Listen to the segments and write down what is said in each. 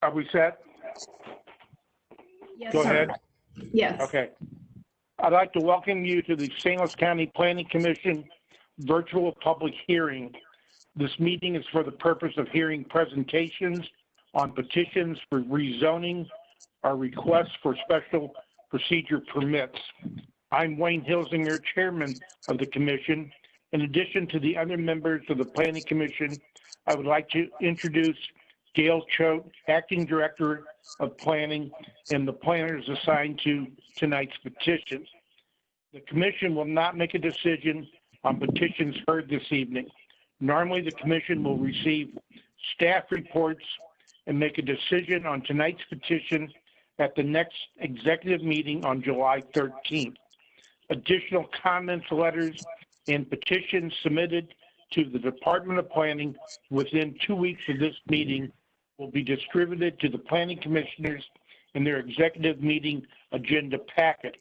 Are we set? Yes, Go sir. ahead. Yes. Okay. I'd like to welcome you to the St. Louis County Planning Commission virtual public hearing. This meeting is for the purpose of hearing presentations on petitions for rezoning or requests for special procedure permits. I'm Wayne Hilsinger, Chairman of the Commission. In addition to the other members of the Planning Commission, I would like to introduce Gail Choate, Acting Director of Planning, and the planners assigned to tonight's petitions. The Commission will not make a decision on petitions heard this evening. Normally, the Commission will receive staff reports and make a decision on tonight's petition at the next executive meeting on July 13th. Additional comments, letters, and petitions submitted to the Department of Planning within 2 weeks of this meeting will be distributed to the Planning Commissioners in their executive meeting agenda packet.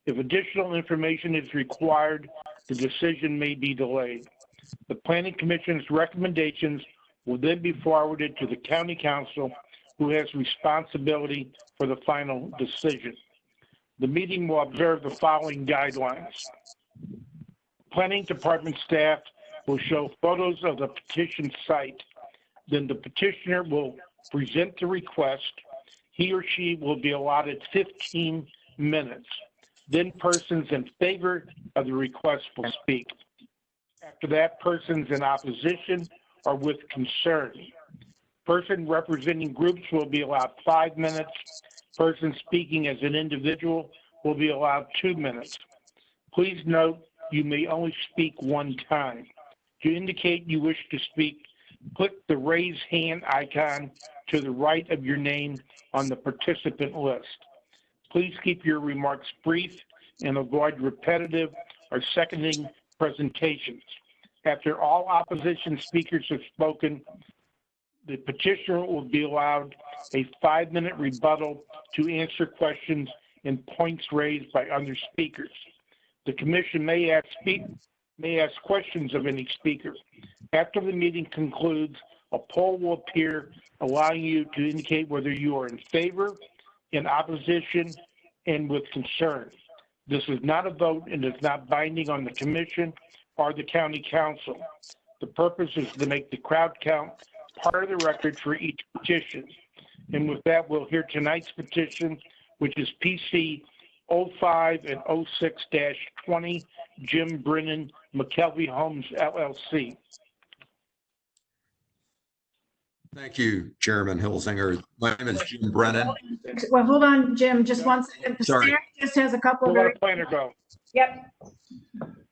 If additional information is required, the decision may be delayed. The Planning Commission's recommendations will then be forwarded to the County Council, who has responsibility for the final decision. The meeting will observe the following guidelines. Planning Department staff will show photos of the petition site. Then the petitioner will present the request. He or she will be allotted 15 minutes. Then persons in favor of the request will speak. After that, persons in opposition or with concern. Person representing groups will be allowed 5 minutes. Person speaking as an individual will be allowed 2 minutes. Please note, you may only speak one time. To indicate you wish to speak, click the raise hand icon to the right of your name on the participant list. Please keep your remarks brief and avoid repetitive or seconding presentations. After all opposition speakers have spoken, the petitioner will be allowed a 5-minute rebuttal to answer questions and points raised by other speakers. The Commission may ask questions of any speaker. After the meeting concludes, a poll will appear allowing you to indicate whether you are in favor, in opposition, and with concern. This is not a vote and is not binding on the Commission or the County Council. The purpose is to make the crowd count part of the record for each petition. And with that, we'll hear tonight's petition, which is PC 05 and 06-20, Jim Brennan, McKelvey Homes, LLC. Thank you, Chairman Hilsinger. My name is Jim Brennan. Well, hold on, Jim, just one second. The Sorry. staff just has a couple of We'll let very, the planner go. yep.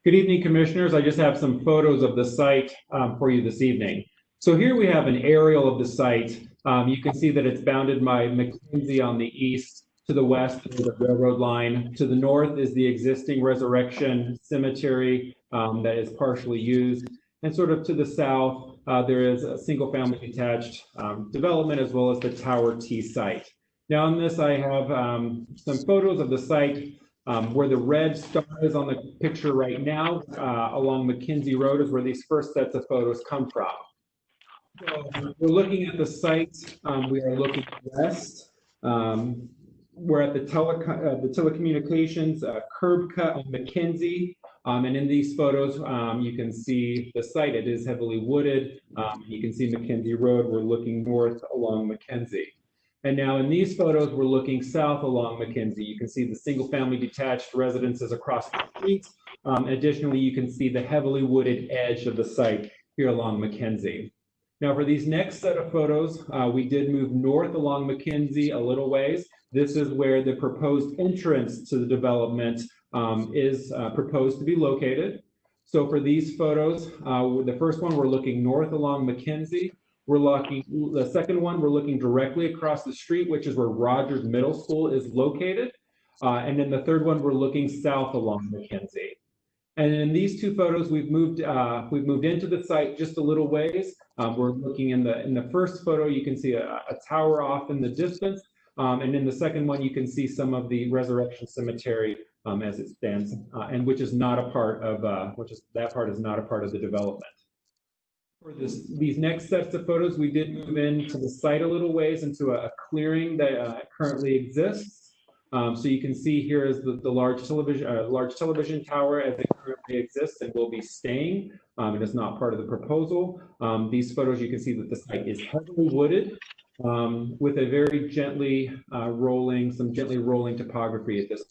Good evening, Commissioners. I just have some photos of the site for you this evening. So here we have an aerial of the site. You can see that it's bounded by Mackenzie on the east. To the west is the railroad line. To the north is the existing Resurrection Cemetery that is partially used. And sort of to the south, there is a single-family detached development as well as the Tower T site. Now on this, I have some photos of the site where the red star is on the picture right now along Mackenzie Road is where these first sets of photos come from. So we're looking at the site. We are looking west. We're at the telecommunications curb cut on Mackenzie. And in these photos, you can see the site. It is heavily wooded. You can see Mackenzie Road. We're looking north along Mackenzie. And now in these photos, we're looking south along Mackenzie. You can see the single-family detached residences across the street. Additionally, you can see the heavily wooded edge of the site here along Mackenzie. Now for these next set of photos, we did move north along Mackenzie a little ways. This is where the proposed entrance to the development is proposed to be located. So for these photos, the first one, we're looking north along Mackenzie. The second one, we're looking directly across the street, which is where Rogers Middle School is located. And then the third one, we're looking south along Mackenzie. And in these two photos, we've moved into the site just a little ways. We're looking in the first photo, you can see a tower off in the distance. And in the second one, you can see some of the Resurrection Cemetery as it stands, and which is not a part of, that part is not a part of the development. For these next sets of photos, we did move into the site a little ways into a clearing that currently exists. So you can see here is the large television tower as it currently exists and will be staying. It is not part of the proposal. These photos, you can see that the site is heavily wooded with a very gently rolling topography at this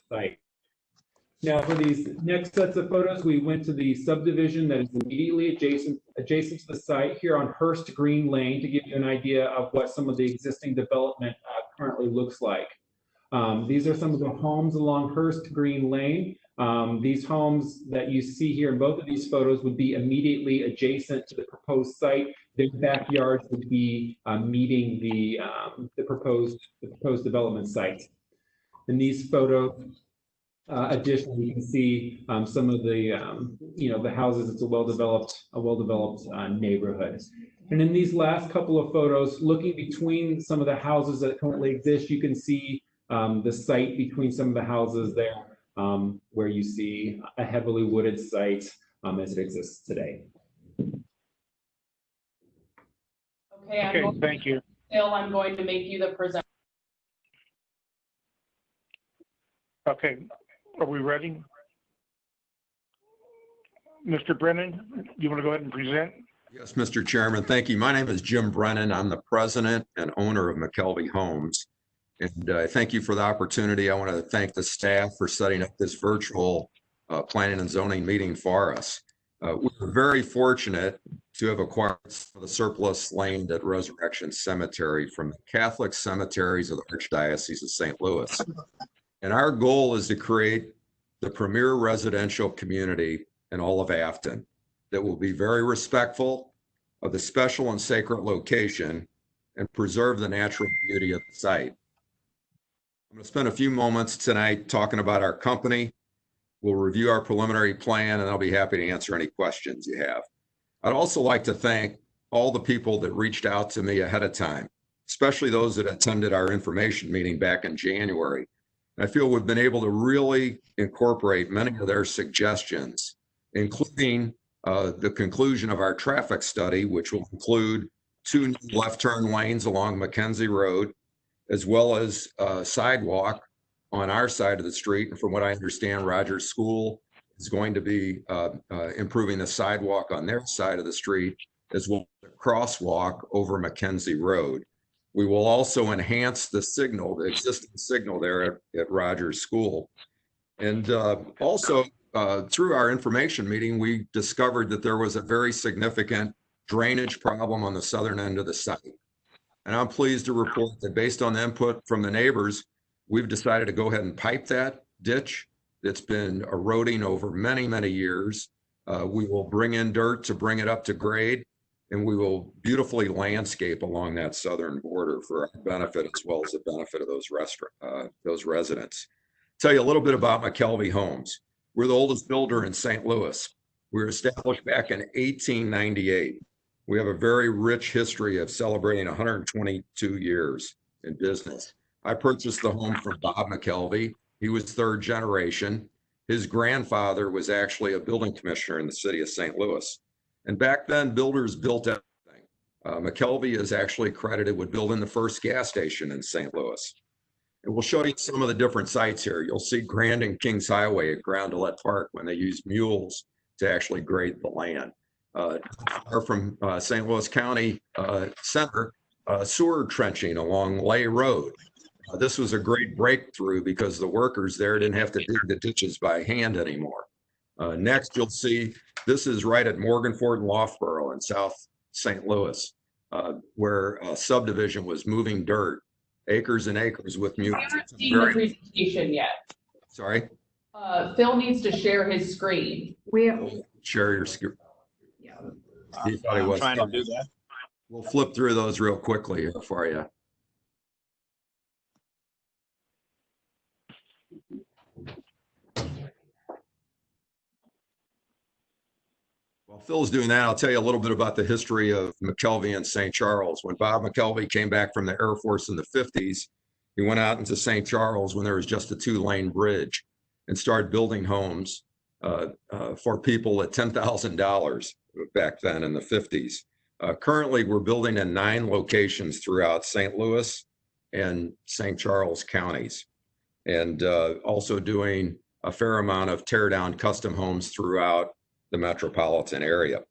site. Now, for these next sets of photos, we went to the subdivision that is immediately adjacent to the site here on Hurst Green Lane to give you an idea of what some of the existing development currently looks like. These are some of the homes along Hurst Green Lane. These homes that you see here in both of these photos would be immediately adjacent to the proposed site. Their backyards would be meeting the proposed development site. In these photos, additionally, you can see some of the the houses. It's a well-developed neighborhood. And in these last couple of photos, looking between some of the houses that currently exist, you can see the site between some of the houses there, where you see a heavily wooded site as it exists today. Okay, thank you. Phil, I'm going to make you the presenter. Okay, are we ready? Mr. Brennan, you want to go ahead and present? Yes, Mr. Chairman, thank you. My name is Jim Brennan. I'm the president and owner of McKelvey Homes. And thank you for the opportunity. I want to thank the staff for setting up this virtual planning and zoning meeting for us. We're very fortunate to have acquired some of the surplus land at Resurrection Cemetery from the Catholic cemeteries of the Archdiocese of St. Louis. And our goal is to create the premier residential community in all of Afton that will be very respectful of the special and sacred location and preserve the natural beauty of the site. I'm going to spend a few moments tonight talking about our company. We'll review our preliminary plan, and I'll be happy to answer any questions you have. I'd also like to thank all the people that reached out to me ahead of time, especially those that attended our information meeting back in January. I feel we've been able to really incorporate many of their suggestions, including the conclusion of our traffic study, which will include 2 new left turn lanes along Mackenzie Road, as well as a sidewalk on our side of the street. And from what I understand, Rogers School is going to be improving the sidewalk on their side of the street, as well as a crosswalk over Mackenzie Road. We will also enhance the signal, the existing signal there at Rogers School. And also through our information meeting, we discovered that there was a very significant drainage problem on the southern end of the site. And I'm pleased to report that based on the input from the neighbors, we've decided to go ahead and pipe that ditch that's been eroding over many, many years. We will bring in dirt to bring it up to grade, and we will beautifully landscape along that southern border for our benefit as well as the benefit of those residents. Tell you a little bit about McKelvey Homes. We're the oldest builder in St. Louis. We were established back in 1898. We have a very rich history of celebrating 122 years in business. I purchased the home from Bob McKelvey. He was 3rd generation. His grandfather was actually a building commissioner in the city of St. Louis. And back then, builders built everything. McKelvey is actually credited with building the first gas station in St. Louis. And we'll show you some of the different sites here. You'll see Grand and Kings Highway at Groundelet Park when they use mules to actually grade the land. Far from St. Louis County Center, sewer trenching along Lay Road. This was a great breakthrough because the workers there didn't have to dig the ditches by hand anymore. Next, you'll see this is right at Morganford and Loughborough in South St. Louis, where a subdivision was moving dirt, acres and acres with mules. I haven't seen the presentation yet. Sorry? Phil needs to share his screen. Share your screen. Yeah. He thought he was trying to do that. We'll flip through those real quickly for you. While Phil's doing that, I'll tell you a little bit about the history of McKelvey and St. Charles. When Bob McKelvey came back from the Air Force in the 50s, he went out into St. Charles when there was just a 2-lane bridge and started building homes for people at $10,000 back then in the 50s. Currently, we're building in 9 locations throughout St. Louis and St. Charles counties, and also doing a fair amount of tear down custom homes throughout the metropolitan area.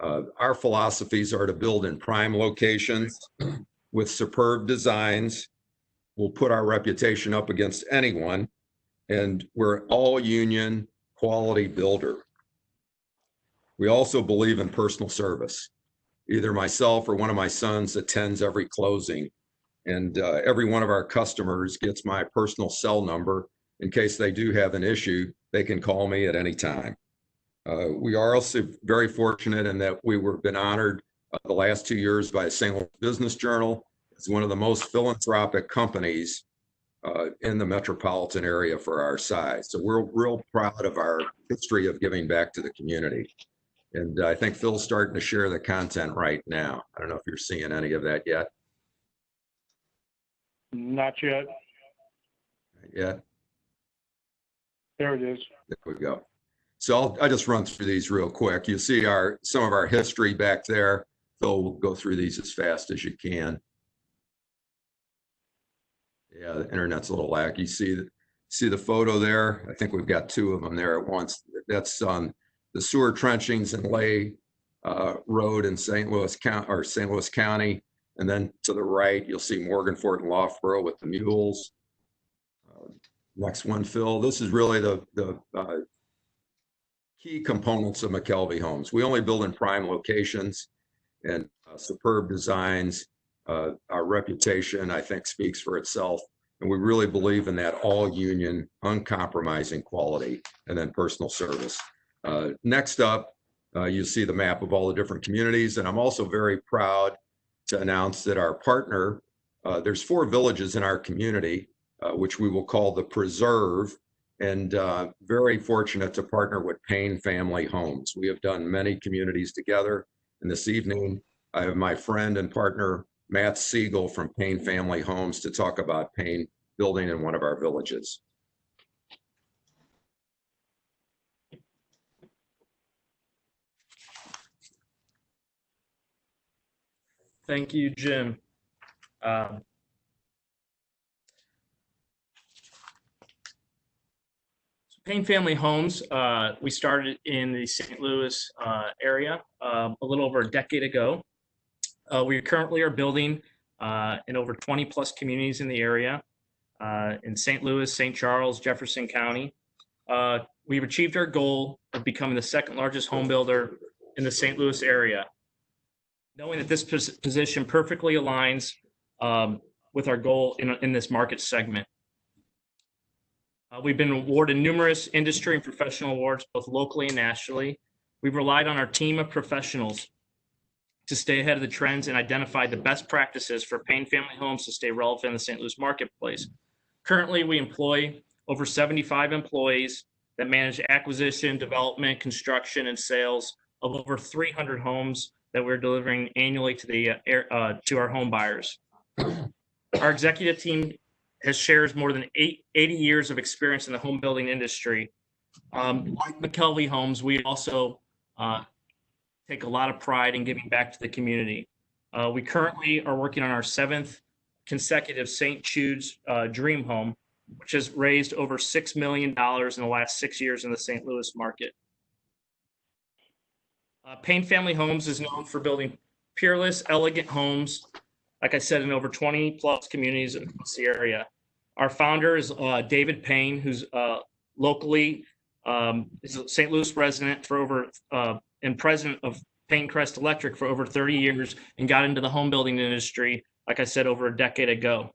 Our philosophies are to build in prime locations with superb designs. We'll put our reputation up against anyone, and we're all union quality builder. We also believe in personal service. Either myself or one of my sons attends every closing, and every one of our customers gets my personal cell number. In case they do have an issue, they can call me at any time. We are also very fortunate in that we were been honored the last 2 years by St. Louis Business Journal as one of the most philanthropic companies in the metropolitan area for our size. So we're real proud of our history of giving back to the community. And I think Phil's starting to share the content right now. I don't know if you're seeing any of that yet. Not yet. Yeah, There it is. there we go. So I'll just run through these real quick. You see some of our history back there. Phil will go through these as fast as you can. Yeah, the internet's a little laggy. See the photo there? I think we've got 2 of them there at once. That's on the sewer trenchings and Lay Road in St. Louis County. And then to the right, you'll see Morganford and Loughborough with the mules. Next one, Phil. This is really the key components of McKelvey Homes. We only build in prime locations and superb designs. Our reputation, I think, speaks for itself. And we really believe in that all union, uncompromising quality, and then personal service. Next up, you see the map of all the different communities. And I'm also very proud to announce that our partner, there's 4 villages in our community, which we will call the Preserve, and very fortunate to partner with Payne Family Homes. We have done many communities together. And this evening, I have my friend and partner, Matt Siegel from Payne Family Homes, to talk about Payne building in one of our villages. Thank you, Jim. Payne Family Homes, we started in the St. Louis area a little over a decade ago. We currently are building in over 20 plus communities in the area in St. Louis, St. Charles, Jefferson County. We've achieved our goal of becoming the 2nd largest home builder in the St. Louis area. Knowing that this position perfectly aligns with our goal in this market segment. We've been awarded numerous industry and professional awards, both locally and nationally. We've relied on our team of professionals to stay ahead of the trends and identify the best practices for Payne Family Homes to stay relevant in the St. Louis marketplace. Currently, we employ over 75 employees that manage acquisition, development, construction, and sales of over 300 homes that we're delivering annually to our home buyers. Our executive team shares more than 80 years of experience in the home building industry. Like McKelvey Homes, we also take a lot of pride in giving back to the community. We currently are working on our 7th consecutive St. Jude's Dream Home, which has raised over $6 million in the last 6 years in the St. Louis market. Payne Family Homes is known for building peerless, elegant homes, like I said, in over 20 plus communities across the area. Our founder is David Payne, who's locally is a St. Louis resident for over and president of Payne Crest Electric for over 30 years and got into the home building industry, like I said, over a decade ago.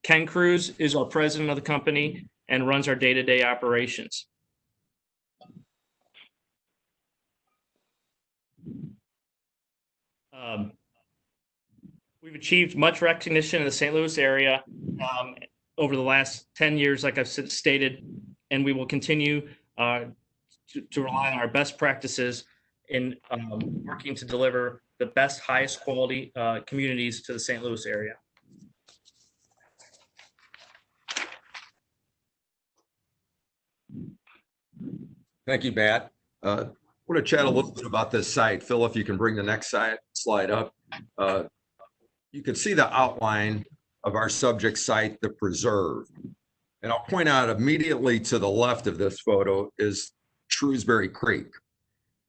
Ken Cruz is our president of the company and runs our day-to-day operations. We've achieved much recognition in the St. Louis area over the last 10 years, like I've stated, and we will continue to rely on our best practices in working to deliver the best, highest quality communities to the St. Louis area. Thank you, Matt. I want to chat a little bit about this site. Phil, if you can bring the next slide up. You can see the outline of our subject site, the preserve. And I'll point out immediately to the left of this photo is Shrewsbury Creek.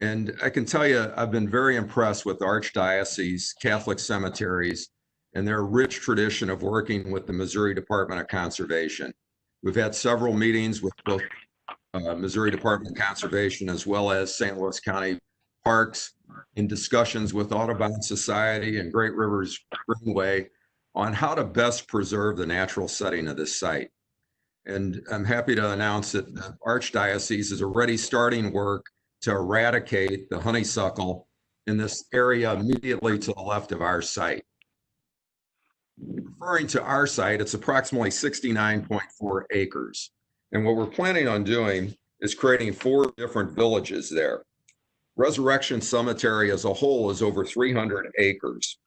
And I can tell you, I've been very impressed with the Archdiocese, Catholic cemeteries, and their rich tradition of working with the Missouri Department of Conservation. We've had several meetings with both Missouri Department of Conservation as well as St. Louis County Parks in discussions with Audubon Society and Great Rivers Greenway on how to best preserve the natural setting of this site. And I'm happy to announce that the Archdiocese is already starting work to eradicate the honeysuckle in this area immediately to the left of our site. Referring to our site, it's approximately 69.4 acres. And what we're planning on doing is creating 4 different villages there. Resurrection Cemetery as a whole is over 300 acres.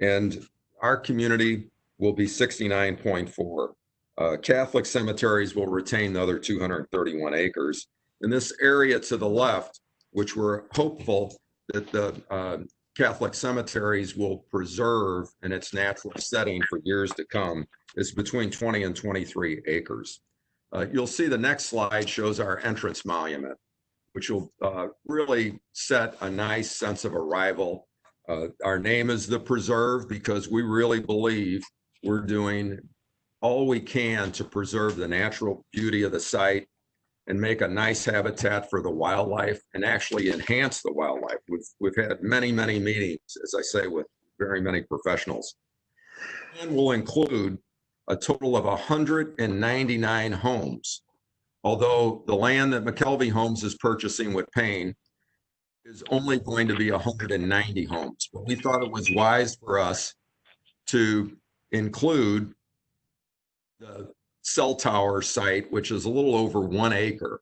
And our community will be 69.4. Catholic cemeteries will retain the other 231 acres. In this area to the left, which we're hopeful that the Catholic cemeteries will preserve in its natural setting for years to come, is between 20 and 23 acres. You'll see the next slide shows our entrance monument, which will really set a nice sense of arrival. Our name is the Preserve because we really believe we're doing all we can to preserve the natural beauty of the site and make a nice habitat for the wildlife and actually enhance the wildlife. We've had many, many meetings, as I say, with very many professionals. And will include a total of 199 homes. Although the land that McKelvey Homes is purchasing with P.E.U is only going to be 190 homes. But we thought it was wise for us to include the cell tower site, which is a little over 1 acre.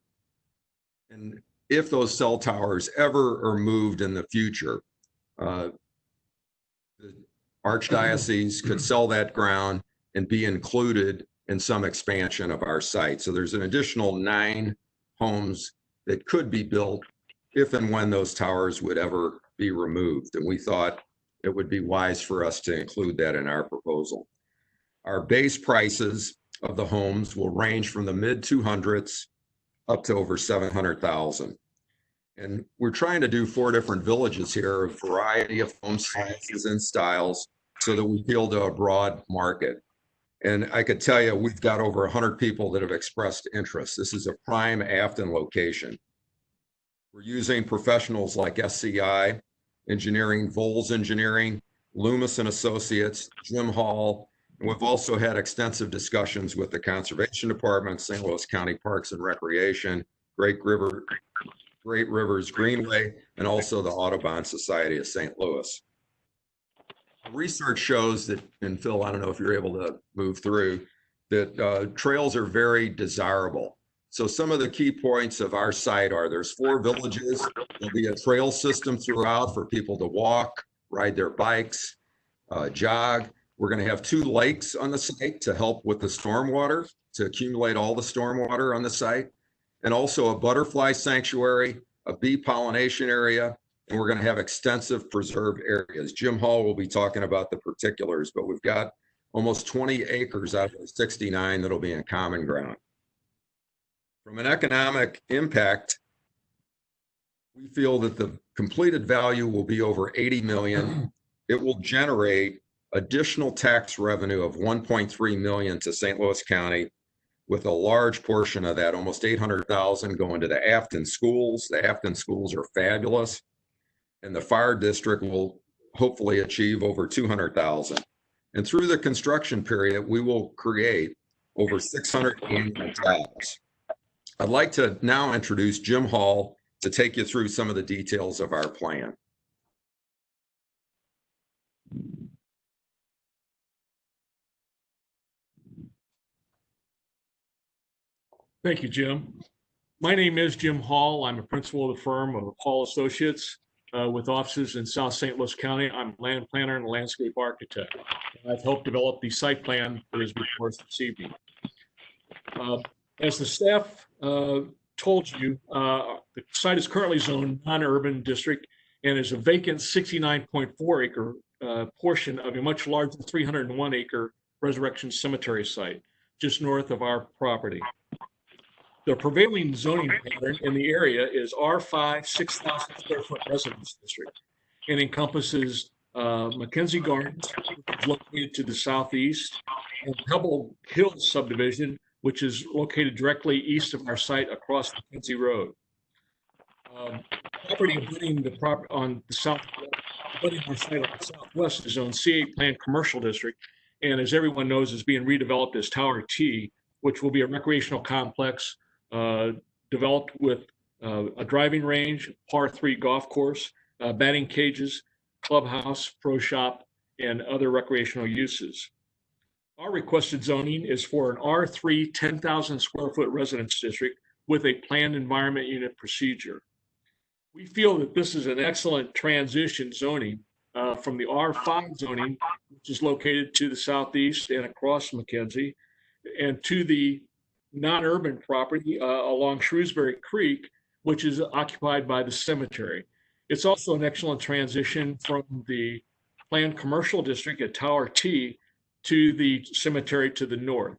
And if those cell towers ever are moved in the future, the Archdiocese could sell that ground and be included in some expansion of our site. So there's an additional 9 homes that could be built if and when those towers would ever be removed. And we thought it would be wise for us to include that in our proposal. Our base prices of the homes will range from the mid 200s up to over 700,000. And we're trying to do 4 different villages here, a variety of home sizes and styles so that we appeal to a broad market. And I could tell you, we've got over 100 people that have expressed interest. This is a prime Afton location. We're using professionals like SCI Engineering, Volz Engineering, Loomis and Associates, Jim Hall. And we've also had extensive discussions with the Conservation Department, St. Louis County Parks and Recreation, Great Rivers Greenway, and also the Audubon Society of St. Louis. Research shows that, and Phil, I don't know if you're able to move through, that trails are very desirable. So some of the key points of our site are there's 4 villages. There'll be a trail system throughout for people to walk, ride their bikes, jog. We're going to have 2 lakes on the site to help with the stormwater, to accumulate all the stormwater on the site, and also a butterfly sanctuary, a bee pollination area, and we're going to have extensive preserved areas. Jim Hall will be talking about the particulars, but we've got almost 20 acres out of the 69 that'll be in common ground. From an economic impact, we feel that the completed value will be over 80 million. It will generate additional tax revenue of 1.3 million to St. Louis County, with a large portion of that, almost 800,000, going to the Afton schools. The Afton schools are fabulous. And the fire district will hopefully achieve over 200,000. And through the construction period, we will create over 600 annual jobs. I'd like to now introduce Jim Hall to take you through some of the details of our plan. Thank you, Jim. My name is Jim Hall. I'm a principal of the firm of Hall Associates with offices in South St. Louis County. I'm a land planner and landscape architect. I've helped develop the site plan that is before us this evening. As the staff told you, the site is currently zoned non-urban district and is a vacant 69.4 acre portion of a much larger 301 acre Resurrection Cemetery site just north of our property. The prevailing zoning pattern in the area is R5 6,000 square foot residence district and encompasses Mackenzie Gardens, which is located to the southeast, and Pebble Hill subdivision, which is located directly east of our site across Mackenzie Road. Property abutting the on the south, abutting our site on the southwest is zoned C8 planned commercial district, and as everyone knows, is being redeveloped as Tower T, which will be a recreational complex developed with a driving range, par 3 golf course, batting cages, clubhouse, pro shop, and other recreational uses. Our requested zoning is for an R3 10,000 square foot residence district with a planned environment unit procedure. We feel that this is an excellent transition zoning from the R5 zoning, which is located to the southeast and across Mackenzie, and to the non-urban property along Shrewsbury Creek, which is occupied by the cemetery. It's also an excellent transition from the planned commercial district at Tower T to the cemetery to the north.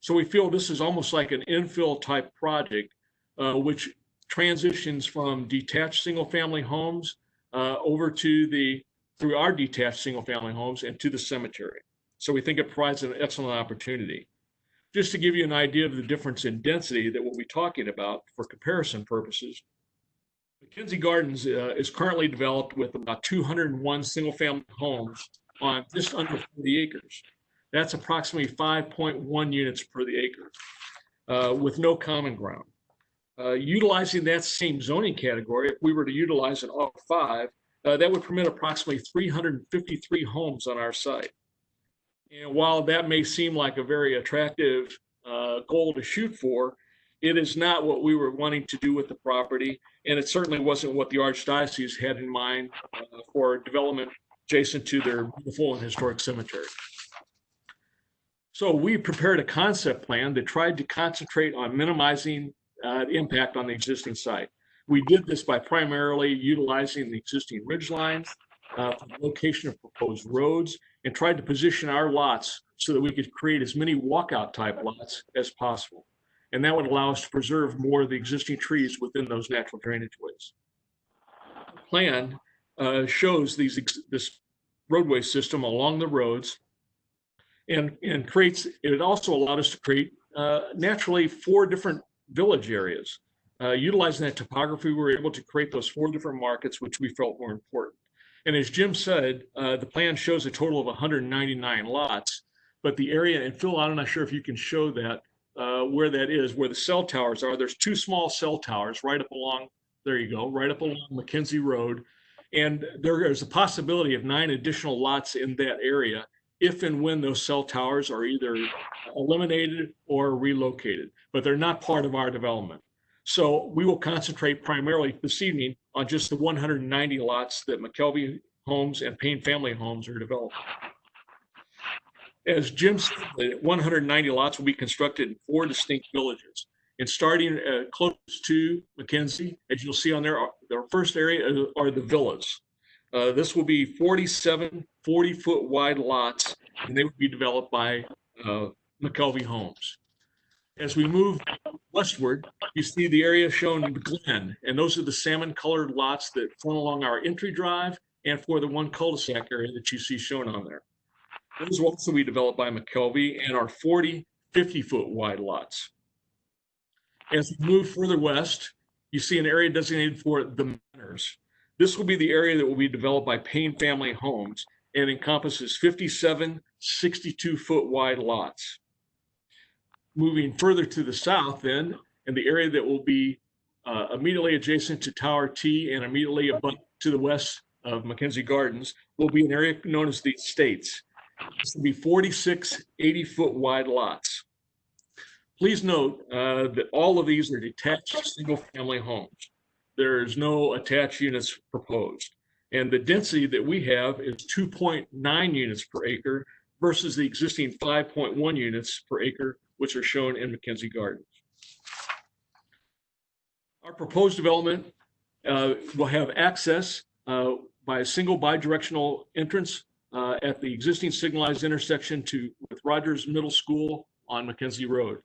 So we feel this is almost like an infill type project, which transitions from detached single-family homes over to through our detached single-family homes and to the cemetery. So we think it provides an excellent opportunity. Just to give you an idea of the difference in density that we'll be talking about for comparison purposes, Mackenzie Gardens is currently developed with about 201 single-family homes on just under 40 acres. That's approximately 5.1 units per the acre with no common ground. Utilizing that same zoning category, if we were to utilize an R5, that would permit approximately 353 homes on our site. And while that may seem like a very attractive goal to shoot for, it is not what we were wanting to do with the property, and it certainly wasn't what the Archdiocese had in mind for development adjacent to their beautiful and historic cemetery. So we prepared a concept plan that tried to concentrate on minimizing impact on the existing site. We did this by primarily utilizing the existing ridge lines for the location of proposed roads, and tried to position our lots so that we could create as many walkout type lots as possible. And that would allow us to preserve more of the existing trees within those natural drainage ways. The plan shows this roadway system along the roads and creates, it also allowed us to create naturally 4 different village areas. Utilizing that topography, we were able to create those 4 different markets, which we felt were important. And as Jim said, the plan shows a total of 199 lots, but the area, and Phil, I'm not sure if you can show that, where that is, where the cell towers are. There's 2 small cell towers right up along, there you go, right up along Mackenzie Road. And there is a possibility of 9 additional lots in that area if and when those cell towers are either eliminated or relocated, but they're not part of our development. So we will concentrate primarily this evening on just the 190 lots that McKelvey Homes and Payne Family Homes are developing. As Jim said, the 190 lots will be constructed in 4 distinct villages. And starting close to Mackenzie, as you'll see on there, their first area are the villas. This will be 47 40-foot wide lots, and they would be developed by McKelvey Homes. As we move westward, you see the area shown in the Glen, and those are the salmon-colored lots that run along our entry drive and for the one cul-de-sac area that you see shown on there. Those will also be developed by McKelvey and are 40 50-foot wide lots. As we move further west, you see an area designated for the manors. This will be the area that will be developed by Payne Family Homes and encompasses 57 62-foot wide lots. Moving further to the south then, and the area that will be immediately adjacent to Tower T and immediately above to the west of Mackenzie Gardens will be an area known as the Estates. This will be 46 80-foot wide lots. Please note that all of these are detached single-family homes. There's no attached units proposed. And the density that we have is 2.9 units per acre versus the existing 5.1 units per acre, which are shown in Mackenzie Gardens. Our proposed development will have access by a single bi-directional entrance at the existing signalized intersection with Rogers Middle School on Mackenzie Road.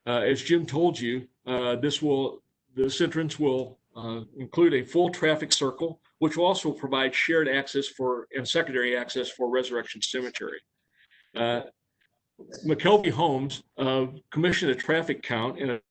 As Jim told you, this entrance will include a full traffic circle, which will also provide shared access and secondary access for Resurrection Cemetery. McKelvey Homes commissioned a traffic count and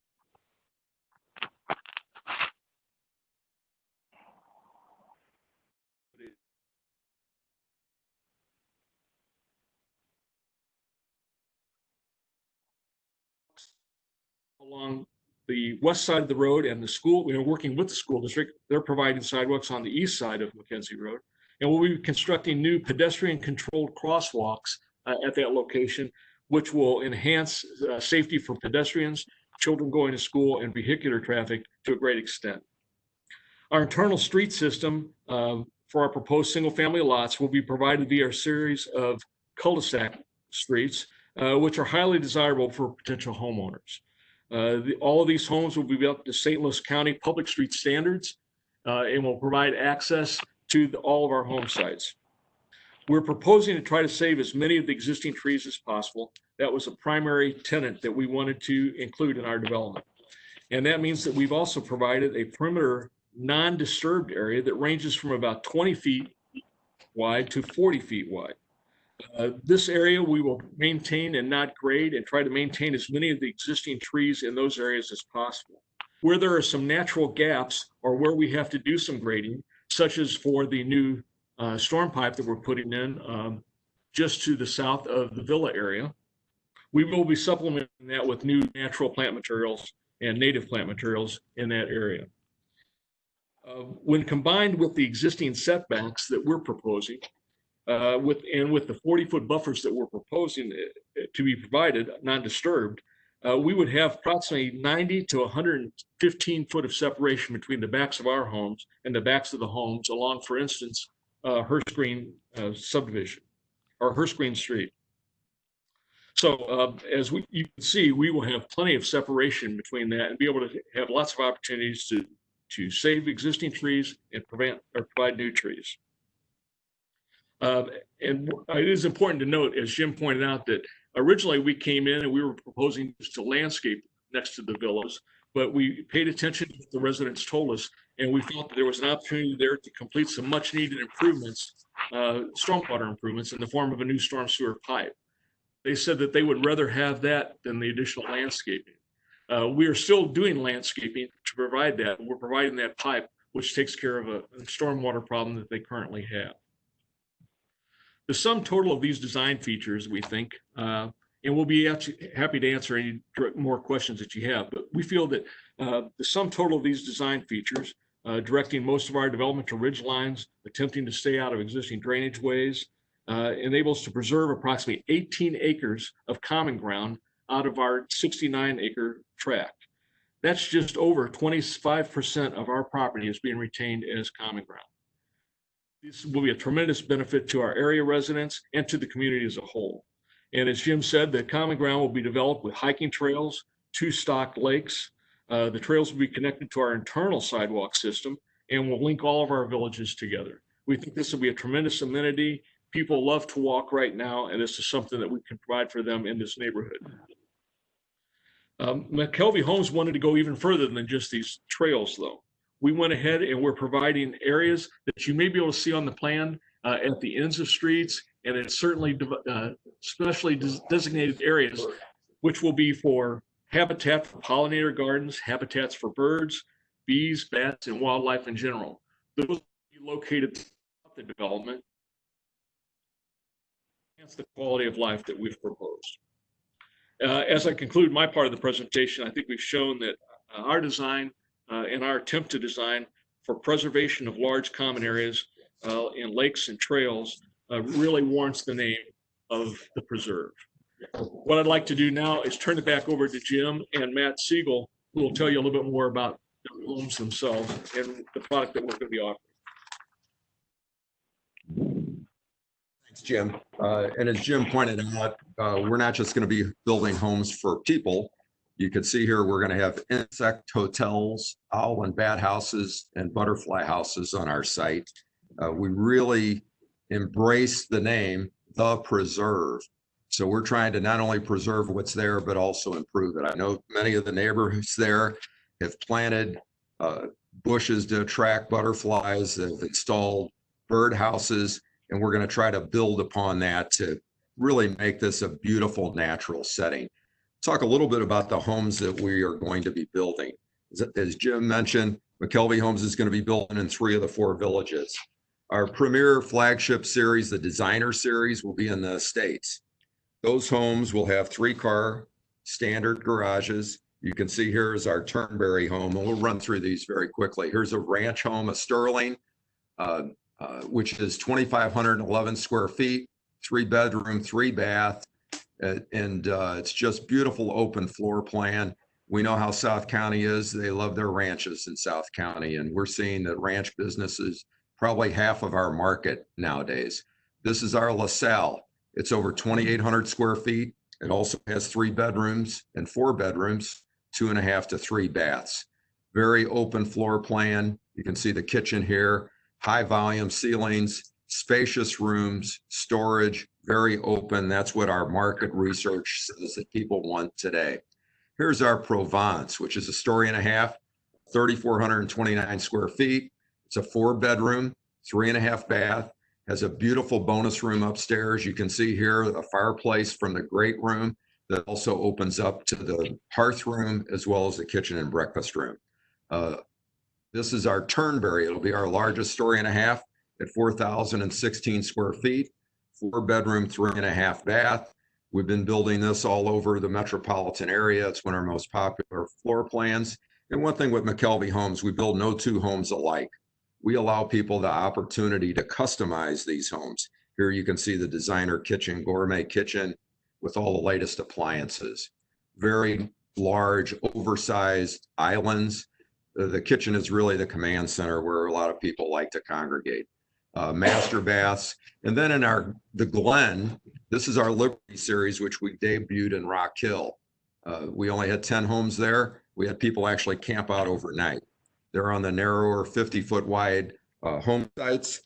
along the west side of the road and the school, working with the school district, they're providing sidewalks on the east side of Mackenzie Road. And we'll be constructing new pedestrian controlled crosswalks at that location, which will enhance safety for pedestrians, children going to school, and vehicular traffic to a great extent. Our internal street system for our proposed single-family lots will be provided via a series of cul-de-sac streets, which are highly desirable for potential homeowners. All of these homes will be built to St. Louis County public street standards and will provide access to all of our home sites. We're proposing to try to save as many of the existing trees as possible. That was a primary tenet that we wanted to include in our development. And that means that we've also provided a perimeter non-disturbed area that ranges from about 20 feet wide to 40 feet wide. This area we will maintain and not grade, and try to maintain as many of the existing trees in those areas as possible. Where there are some natural gaps or where we have to do some grading, such as for the new storm pipe that we're putting in just to the south of the villa area, we will be supplementing that with new natural plant materials and native plant materials in that area. When combined with the existing setbacks that we're proposing, with the 40-foot buffers that we're proposing to be provided, non-disturbed, we would have approximately 90 to 115 foot of separation between the backs of our homes and the backs of the homes along, for instance, Hurst-Green subdivision or Hurst-Green Street. So as you can see, we will have plenty of separation between that and be able to have lots of opportunities to save existing trees and provide new trees. And it is important to note, as Jim pointed out, that originally we came in and we were proposing just a landscape next to the villas, but we paid attention to what the residents told us, and we felt that there was an opportunity there to complete some much needed improvements, stormwater improvements in the form of a new storm sewer pipe. They said that they would rather have that than the additional landscaping. We are still doing landscaping to provide that. We're providing that pipe, which takes care of a stormwater problem that they currently have. The sum total of these design features, we think, and we'll be happy to answer any more questions that you have, but we feel that the sum total of these design features, directing most of our development to ridge lines, attempting to stay out of existing drainage ways, enables to preserve approximately 18 acres of common ground out of our 69-acre tract. That's just over 25% of our property is being retained as common ground. This will be a tremendous benefit to our area residents and to the community as a whole. And as Jim said, the common ground will be developed with hiking trails, 2 stocked lakes. The trails will be connected to our internal sidewalk system and will link all of our villages together. We think this will be a tremendous amenity. People love to walk right now, and this is something that we can provide for them in this neighborhood. McKelvey Homes wanted to go even further than just these trails, though. We went ahead and we're providing areas that you may be able to see on the plan at the ends of streets, and it's certainly specially designated areas, which will be for habitat for pollinator gardens, habitats for birds, bees, bats, and wildlife in general. Those will be located throughout the development, enhance the quality of life that we've proposed. As I conclude my part of the presentation, I think we've shown that our design and our attempt to design for preservation of large common areas in lakes and trails really warrants the name of the preserve. What I'd like to do now is turn it back over to Jim and Matt Siegel, who will tell you a little bit more about the homes themselves and the product that we're going to be offering. Thanks, Jim. And as Jim pointed out, we're not just going to be building homes for people. You can see here, we're going to have insect hotels, owl and bat houses, and butterfly houses on our site. We really embrace the name, The Preserve. So we're trying to not only preserve what's there, but also improve it. I know many of the neighborhoods there have planted bushes to attract butterflies, have installed bird houses, and we're going to try to build upon that to really make this a beautiful natural setting. Talk a little bit about the homes that we are going to be building. As Jim mentioned, McKelvey Homes is going to be building in 3 of the 4 villages. Our premier flagship series, the Designer Series, will be in the States. Those homes will have 3-car standard garages. You can see here is our Turnberry home, and we'll run through these very quickly. Here's a ranch home, a Sterling, which is 2,511 square feet, 3-bedroom, 3-bath. And it's just beautiful open floor plan. We know how South County is. They love their ranches in South County, and we're seeing that ranch business is probably half of our market nowadays. This is our LaSalle. It's over 2,800 square feet. It also has 3 bedrooms and 4 bedrooms, 2.5 to 3 baths. Very open floor plan. You can see the kitchen here, high volume ceilings, spacious rooms, storage, very open. That's what our market research says that people want today. Here's our Provence, which is a 1.5 story, 3,429 square feet. It's a 4-bedroom, 3.5 bath, has a beautiful bonus room upstairs. You can see here a fireplace from the great room that also opens up to the hearth room as well as the kitchen and breakfast room. This is our Turnberry. It'll be our largest 1.5 story at 4,016 square feet, 4-bedroom, 3.5 bath. We've been building this all over the metropolitan area. It's one of our most popular floor plans. And one thing with McKelvey Homes, we build no 2 homes alike. We allow people the opportunity to customize these homes. Here you can see the designer kitchen, gourmet kitchen with all the latest appliances. Very large, oversized islands. The kitchen is really the command center where a lot of people like to congregate. Master baths. And then in the Glen, this is our Liberty Series, which we debuted in Rock Hill. We only had 10 homes there. We had people actually camp out overnight. They're on the narrower 50-foot wide home sites.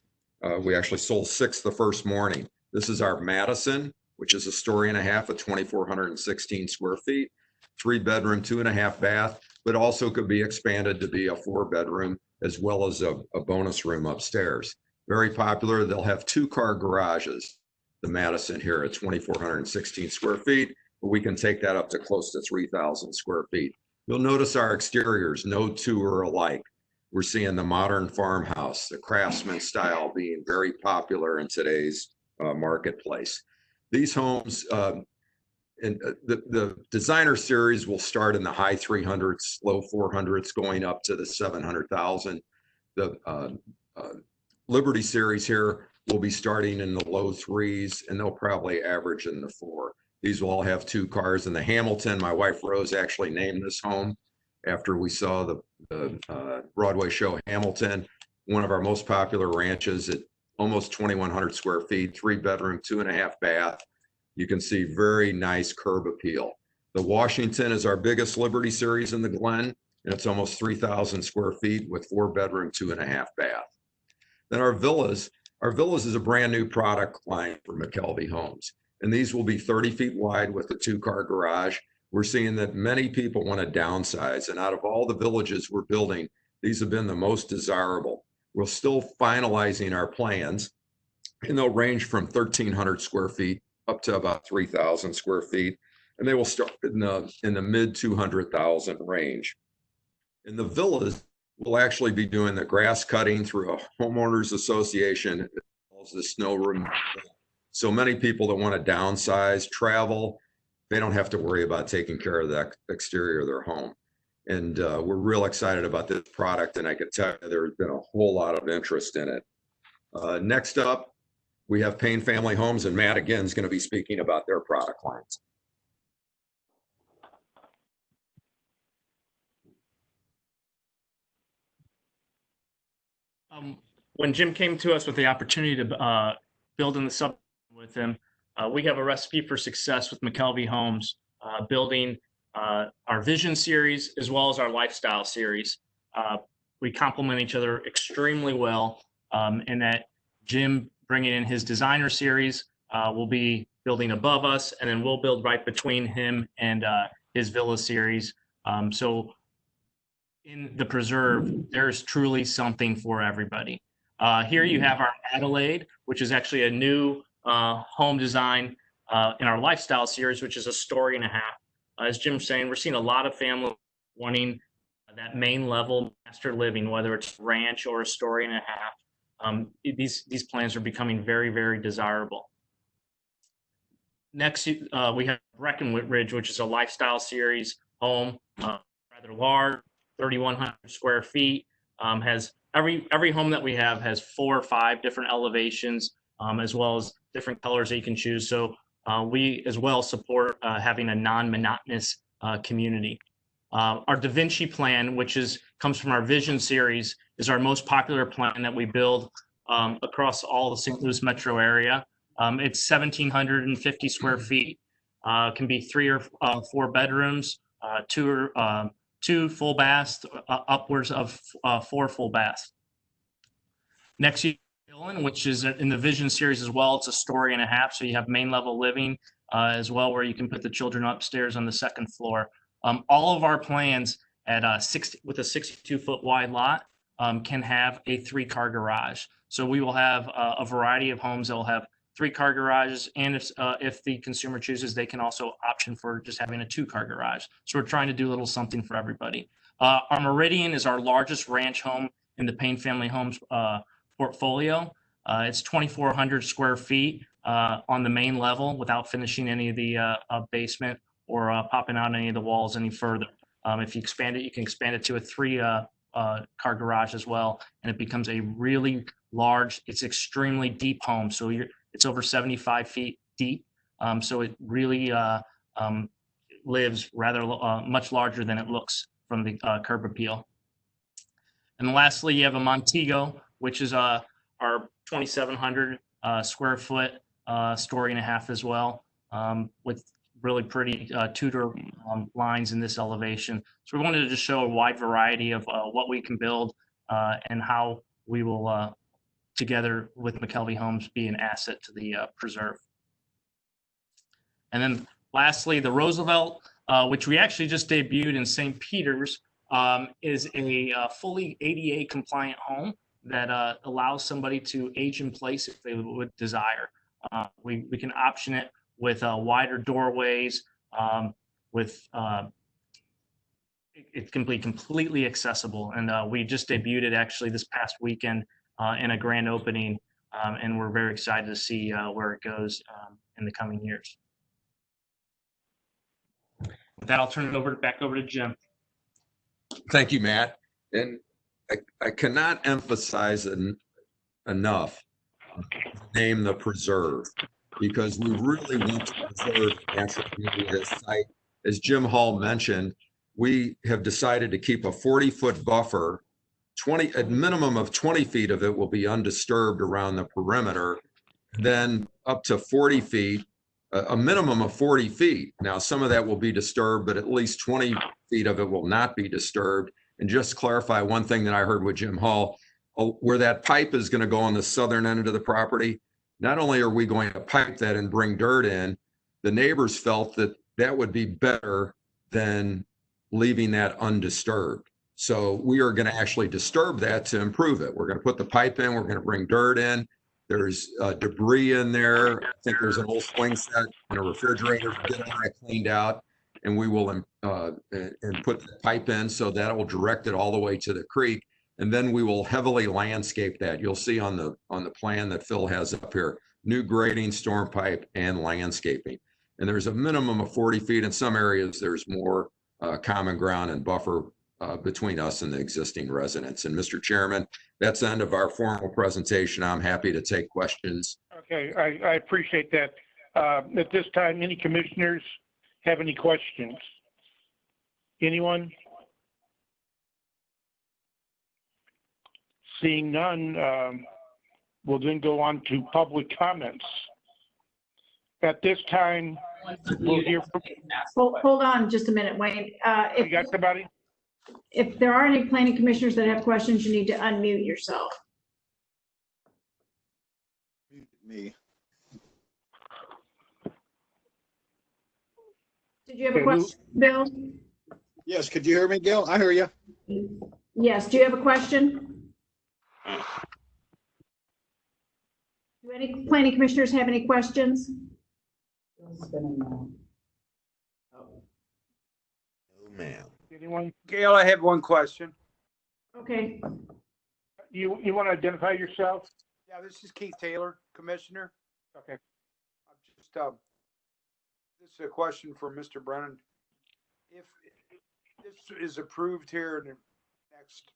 We actually sold 6 the first morning. This is our Madison, which is a 1.5 story at 2,416 square feet, 3-bedroom, 2.5 bath, but also could be expanded to be a 4-bedroom as well as a bonus room upstairs. Very popular. They'll have 2-car garages. The Madison here at 2,416 square feet, but we can take that up to close to 3,000 square feet. You'll notice our exteriors, no 2 are alike. We're seeing the modern farmhouse, the craftsman style being very popular in today's marketplace. These homes, the designer series will start in the high 300s, low 400s, going up to the 700,000. The Liberty series here will be starting in the low 3s, and they'll probably average in the 4. These will all have 2 cars. And the Hamilton, my wife Rose actually named this home after we saw the Broadway show Hamilton, one of our most popular ranches at almost 2,100 square feet, 3-bedroom, 2.5 bath. You can see very nice curb appeal. The Washington is our biggest Liberty series in the Glen, and it's almost 3,000 square feet with 4-bedroom, 2.5 bath. Then our villas is a brand new product line for McKelvey Homes. And these will be 30 feet wide with a 2-car garage. We're seeing that many people want to downsize. And out of all the villages we're building, these have been the most desirable. We're still finalizing our plans, and they'll range from 1,300 square feet up to about 3,000 square feet. And they will start in the mid 200,000 range. In the villas, we'll actually be doing the grass cutting through a homeowners association, as well as the snow removal. So many people that want to downsize, travel, they don't have to worry about taking care of the exterior of their home. And we're real excited about this product, and I can tell you there's been a whole lot of interest in it. Next up, we have Payne Family Homes, and Matt again is going to be speaking about their product lines. When Jim came to us with the opportunity to build in the sub with him, we have a recipe for success with McKelvey Homes, building our vision series as well as our lifestyle series. We complement each other extremely well in that Jim bringing in his designer series will be building above us, and then we'll build right between him and his villa series. So in the preserve, there's truly something for everybody. Here you have our Adelaide, which is actually a new home design in our lifestyle series, which is a story and a half. As Jim's saying, we're seeing a lot of families wanting that main level master living, whether it's ranch or a story and a half. These plans are becoming very, very desirable. Next, we have Breckenridge, which is a lifestyle series home, rather large, 3,100 square feet. Has every home that we have has 4 or 5 different elevations, as well as different colors that you can choose. So we as well support having a non-monotonous community. Our Da Vinci plan, which comes from our Vision series, is our most popular plan that we build across all the St. Louis metro area. It's 1,750 square feet. Can be 3 or 4 bedrooms, 2 full baths, upwards of 4 full baths. Next, you have, which is in the Vision series as well. It's a story and a half, so you have main level living as well, where you can put the children upstairs on the 2nd floor. All of our plans at with a 62-foot wide lot can have a 3-car garage. So we will have a variety of homes that will have 3-car garages, and if the consumer chooses, they can also option for just having a 2-car garage. So we're trying to do a little something for everybody. Our Meridian is our largest ranch home in the Payne Family Homes portfolio. It's 2,400 square feet on the main level without finishing any of the basement or popping out any of the walls any further. If you expand it, you can expand it to a 3-car garage as well, and it becomes a really large, it's extremely deep home. So it's over 75 feet deep. So it really lives rather much larger than it looks from the curb appeal. And lastly, you have a Montego, which is our 2,700 square foot story and a half as well, with really pretty Tudor lines in this elevation. So we wanted to just show a wide variety of what we can build and how we will, together with McKelvey Homes, be an asset to the preserve. And then lastly, the Roosevelt, which we actually just debuted in St. Peter's, is a fully ADA compliant home that allows somebody to age in place if they would desire. We can option it with wider doorways, it can be completely accessible. And we just debuted it actually this past weekend in a grand opening, and we're very excited to see where it goes in the coming years. With that, I'll turn it back over to Jim. Thank you, Matt. And I cannot emphasize enough name the preserve, because we really want to preserve the natural beauty of this site. As Jim Hall mentioned, we have decided to keep a 40-foot buffer. A minimum of 20 feet of it will be undisturbed around the perimeter, then up to 40 feet, a minimum of 40 feet. Now, some of that will be disturbed, but at least 20 feet of it will not be disturbed. And just to clarify one thing that I heard with Jim Hall, where that pipe is going to go on the southern end of the property, not only are we going to pipe that and bring dirt in, the neighbors felt that that would be better than leaving that undisturbed. So we are going to actually disturb that to improve it. We're going to put the pipe in, we're going to bring dirt in. There's debris in there. I think there's an old swing set and a refrigerator to get all that cleaned out. And we will and put the pipe in, so that will direct it all the way to the creek. And then we will heavily landscape that. You'll see on the plan that Phil has up here, new grading, storm pipe, and landscaping. And there's a minimum of 40 feet. In some areas, there's more common ground and buffer between us and the existing residents. And Mr. Chairman, that's the end of our formal presentation. I'm happy to take questions. Okay, I appreciate that. At this time, any commissioners have any questions? Anyone? Seeing none, we'll then go on to public comments. At this time, We'll hear from, Hold on just a minute, Wayne. you got somebody? If there are any planning commissioners that have questions, you need to unmute yourself. Me. Did you have a Okay, question, Bill? Yes, could you hear me, Gail? I hear you. Yes, do you have a question? Do any planning commissioners have any questions? Oh, man. Anyone? Gail, I have one question. Okay, You want to identify yourself? Yeah, this is Keith Taylor, Commissioner. Okay. I'm just, this is a question for Mr. Brennan. If this is approved here in the next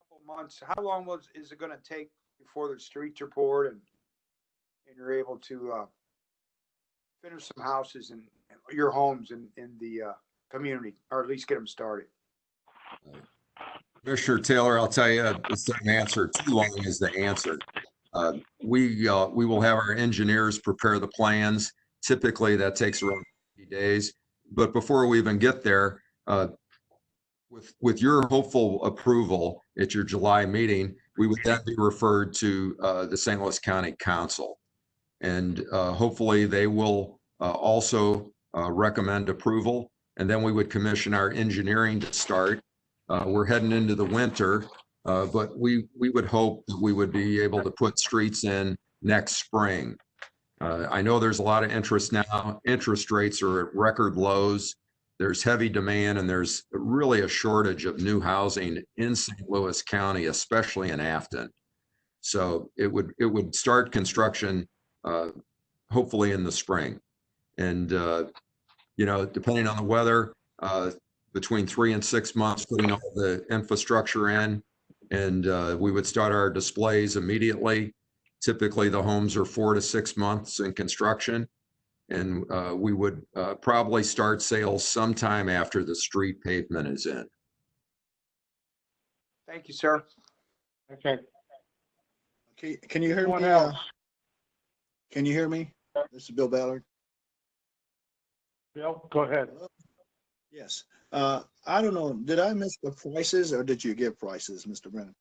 couple months, how long is it going to take before the streets are poured and you're able to finish some houses and your homes in the community, or at least get them started? Commissioner Taylor, I'll tell you, the same answer. Too long is the answer. We will have our engineers prepare the plans. Typically, that takes around 50 days. But before we even get there, with your hopeful approval at your July meeting, we would then be referred to the St. Louis County Council. And hopefully they will also recommend approval. And then we would commission our engineering to start. We're heading into the winter, but we would hope that we would be able to put streets in next spring. I know there's a lot of interest now. Interest rates are at record lows. There's heavy demand, and there's really a shortage of new housing in St. Louis County, especially in Afton. So it would start construction hopefully in the spring. And depending on the weather, between 3 and 6 months, putting all the infrastructure in, and we would start our displays immediately. Typically, the homes are 4 to 6 months in construction, and we would probably start sales sometime after the street pavement is in. Thank you, sir. Okay. Okay, can you hear Anyone me? else? Can you hear me? This is Bill Ballard. Bill, go ahead. Yes. I don't know, did I miss the prices or did you give prices, Mr. Brennan?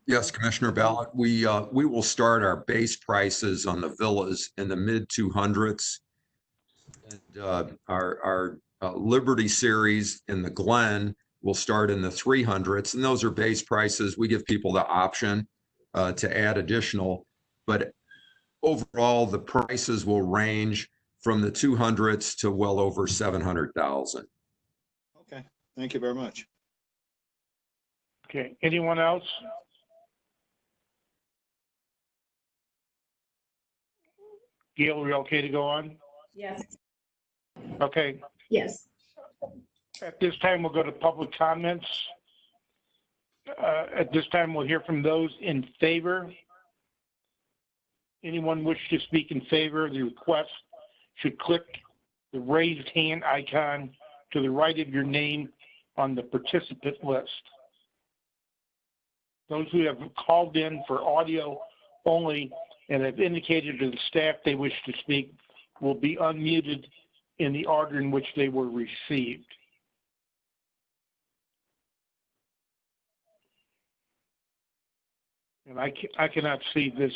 Yes, Commissioner Ballard, we will start our base prices on the villas in the mid 200s. And our Liberty series in the Glen will start in the 300s, and those are base prices. We give people the option to add additional, but overall the prices will range from the 200s to well over 700,000. Okay, thank you very much. Okay, anyone else? Gail, are we okay to go on? yes, Okay, yes. at this time, we'll go to public comments. At this time, we'll hear from those in favor. Anyone wish to speak in favor of the request should click the raised hand icon to the right of your name on the participant list. Those who have called in for audio only and have indicated to the staff they wish to speak will be unmuted in the order in which they were received. And I cannot see this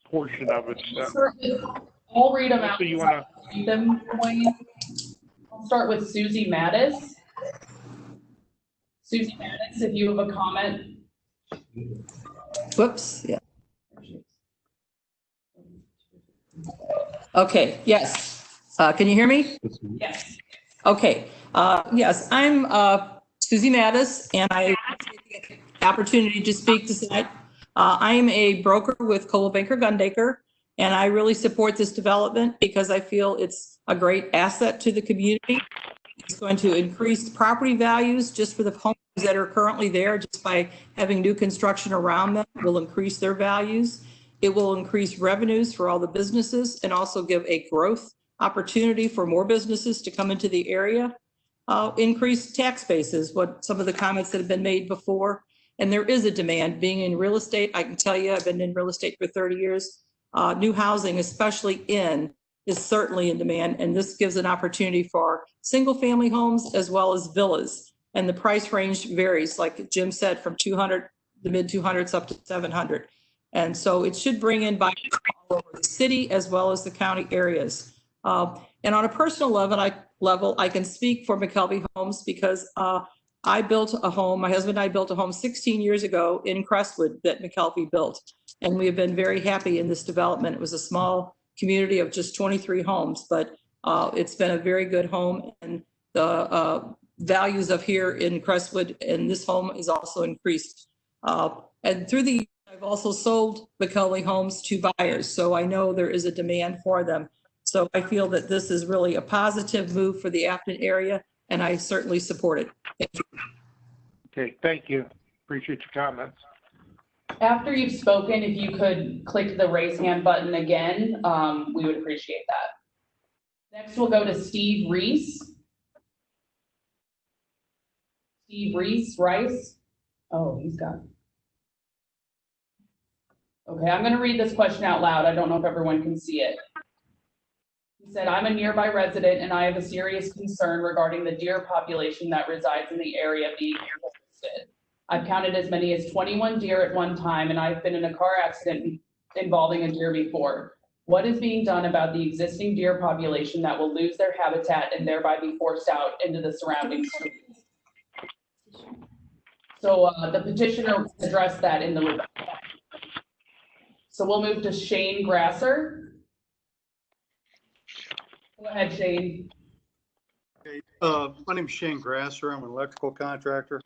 portion of it. So. I'll read them out. So you wanna- Read them, Wayne. I'll start with Susie Mattis. Susie Mattis, if you have a comment. Whoops, yeah. Okay, yes. Can you hear me? Yes. Okay, yes, I'm Susie Mattis, and I appreciate the opportunity to speak tonight. I am a broker with Coldwell Banker Gundaker, and I really support this development because I feel it's a great asset to the community. It's going to increase property values just for the homes that are currently there, just by having new construction around them will increase their values. It will increase revenues for all the businesses and also give a growth opportunity for more businesses to come into the area. Increase tax bases, what some of the comments that have been made before. And there is a demand. Being in real estate, I can tell you, I've been in real estate for 30 years. New housing, especially in is certainly in demand, and this gives an opportunity for single-family homes as well as villas. And the price range varies, like Jim said, from 200, the mid 200s up to 700. And so it should bring in buyers all over the city as well as the county areas. And on a personal level, I can speak for McKelvey Homes because I built a home, my husband and I built a home 16 years ago in Crestwood that McKelvey built. And we have been very happy in this development. It was a small community of just 23 homes, but it's been a very good home, and the values of here in Crestwood and this home is also increased. And through the years, I've also sold McKelvey Homes to buyers, so I know there is a demand for them. So I feel that this is really a positive move for the Afton area, and I certainly support it. Thank you. Okay, thank you. Appreciate your comments. After you've spoken, if you could click the raise hand button again, we would appreciate that. Next, we'll go to Steve Reese. Steve Reese, Rice. Oh, he's got. Okay, I'm gonna read this question out loud. I don't know if everyone can see it. He said, I'm a nearby resident and I have a serious concern regarding the deer population that resides in the area being harvested. I've counted as many as 21 deer at one time, and I've been in a car accident involving a deer before. What is being done about the existing deer population that will lose their habitat and thereby be forced out into the surrounding streets? So the petitioner addressed that in the rebuttal. So we'll move to Shane Grasser. Go ahead, Shane. Okay, my name is Shane Grasser. I'm an electrical contractor.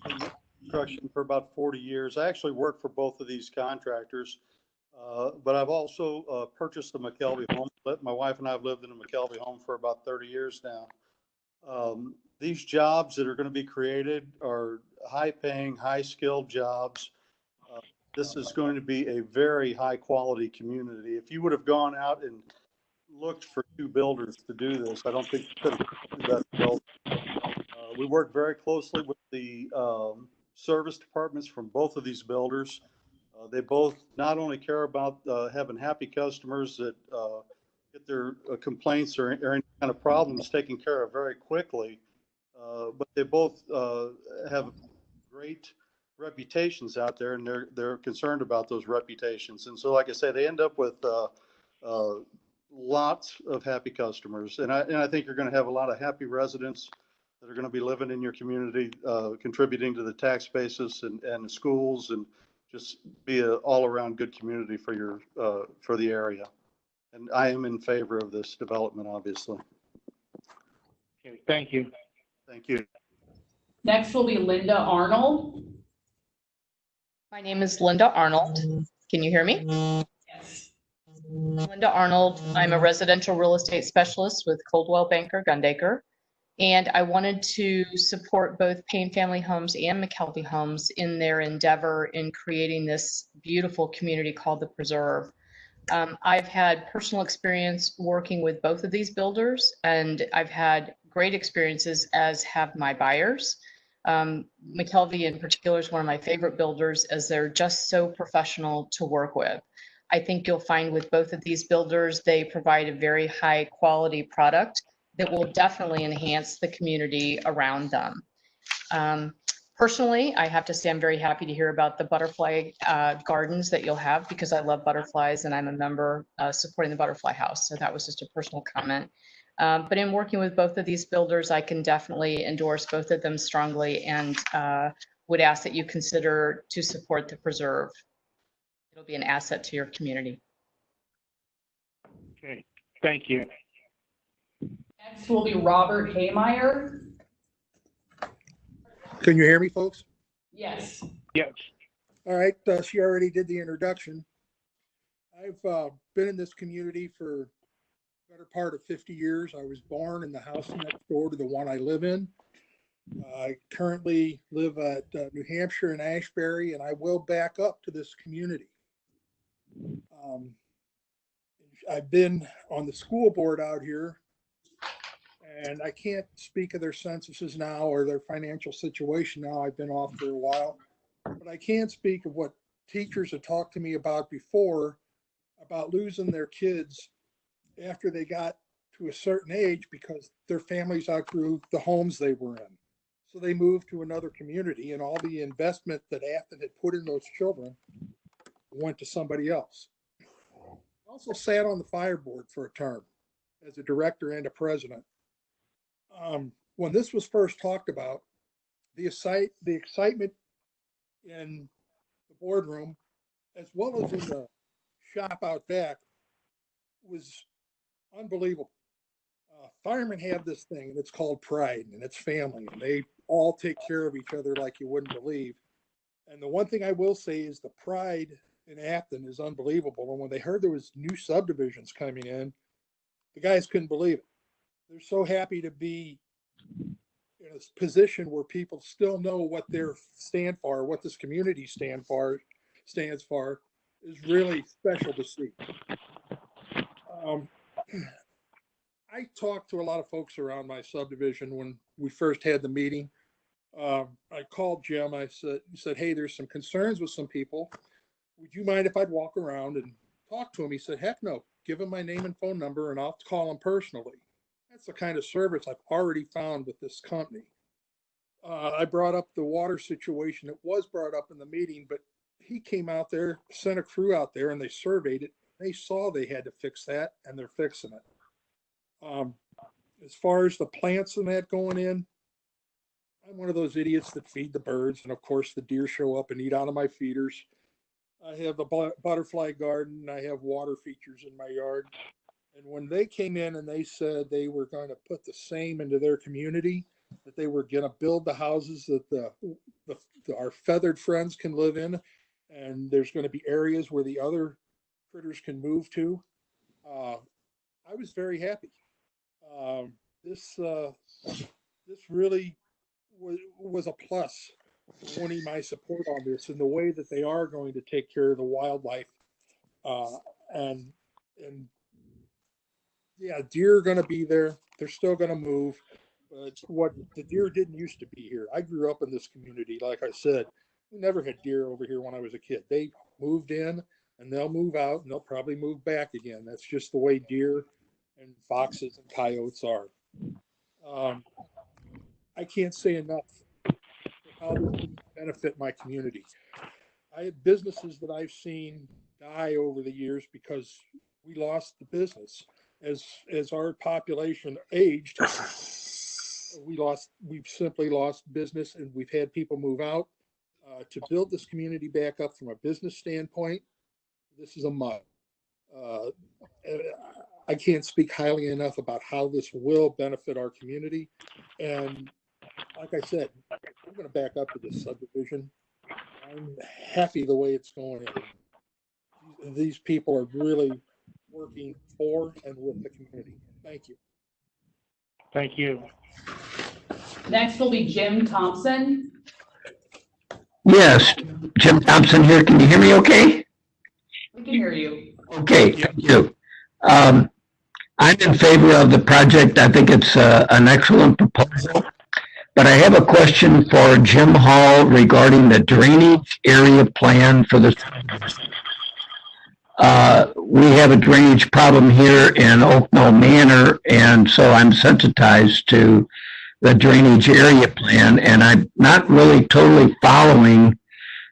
Been in construction for about 40 years. I actually work for both of these contractors, but I've also purchased a McKelvey home. My wife and I have lived in a McKelvey home for about 30 years now. These jobs that are going to be created are high-paying, high-skilled jobs. This is going to be a very high-quality community. If you would have gone out and looked for two builders to do this, I don't think you could have done that well. We work very closely with the service departments from both of these builders. They both not only care about having happy customers that get their complaints or any kind of problems taken care of very quickly, but they both have great reputations out there, and they're concerned about those reputations. And so, like I say, they end up with lots of happy customers, and I think you're going to have a lot of happy residents that are going to be living in your community, contributing to the tax basis and schools, and just be an all-around good community for your for the area. And I am in favor of this development, obviously. Okay, thank you. Thank you. Next will be Linda Arnold. My name is Linda Arnold. Can you hear me? Yes. Linda Arnold. I'm a residential real estate specialist with Coldwell Banker Gundaker. And I wanted to support both Payne Family Homes and McKelvey Homes in their endeavor in creating this beautiful community called the Preserve. I've had personal experience working with both of these builders, and I've had great experiences, as have my buyers. McKelvey in particular is one of my favorite builders, as they're just so professional to work with. I think you'll find with both of these builders, they provide a very high quality product that will definitely enhance the community around them. Personally, I have to say I'm very happy to hear about the butterfly gardens that you'll have, because I love butterflies and I'm a member supporting the Butterfly House. So that was just a personal comment. But in working with both of these builders, I can definitely endorse both of them strongly, and would ask that you consider to support the Preserve. It'll be an asset to your community. Okay, thank you. Next will be Robert Haymeyer. Can you hear me, folks? Yes. Yes. All right, she already did the introduction. I've been in this community for the better part of 50 years. I was born in the house next door to the one I live in. I currently live at New Hampshire and Ashbury, and I will back up to this community. I've been on the school board out here, and I can't speak of their censuses now or their financial situation now. I've been off for a while, but I can speak of what teachers have talked to me about before, about losing their kids after they got to a certain age because their families outgrew the homes they were in. So they moved to another community, and all the investment that Afton had put in those children went to somebody else. I also sat on the fire board for a term as a director and a president. When this was first talked about, the excitement in the boardroom, as well as in the shop out back, was unbelievable. Firemen have this thing, and it's called pride, and it's family, and they all take care of each other like you wouldn't believe. And the one thing I will say is the pride in Afton is unbelievable. And when they heard there was new subdivisions coming in, the guys couldn't believe it. They're so happy to be in a position where people still know what they stand for, what this community stands for, is really special to see. I talked to a lot of folks around my subdivision when we first had the meeting. I called Jim. I said, hey, there's some concerns with some people. Would you mind if I'd walk around and talk to him? He said, heck no, give him my name and phone number and I'll call him personally. That's the kind of service I've already found with this company. I brought up the water situation. It was brought up in the meeting, but he came out there, sent a crew out there, and they surveyed it. They saw they had to fix that, and they're fixing it. As far as the plants and that going in, I'm one of those idiots that feed the birds, and of course the deer show up and eat out of my feeders. I have a butterfly garden. I have water features in my yard. And when they came in and they said they were going to put the same into their community, that they were going to build the houses that our feathered friends can live in, and there's going to be areas where the other critters can move to, I was very happy. This really was a plus for winning my support on this, and the way that they are going to take care of the wildlife, and yeah, deer are going to be there. They're still going to move. But what the deer didn't used to be here. I grew up in this community. Like I said, we never had deer over here when I was a kid. They moved in and they'll move out and they'll probably move back again. That's just the way deer and foxes and coyotes are. I can't say enough how this will benefit my community. I have businesses that I've seen die over the years because we lost the business. As our population aged, we've simply lost business, and we've had people move out. To build this community back up from a business standpoint, this is a must. I can't speak highly enough about how this will benefit our community. And like I said, I'm going to back up to this subdivision. I'm happy the way it's going. These people are really working for and with the community. Thank you. Thank you. Next will be Jim Thompson. Yes, Jim Thompson here. Can you hear me okay? We can hear you. Okay, thank you. I'm in favor of the project. I think it's an excellent proposal. But I have a question for Jim Hall regarding the drainage area plan for the we have a drainage problem here in Oak Knoll Manor, and so I'm sensitized to the drainage area plan, and I'm not really totally following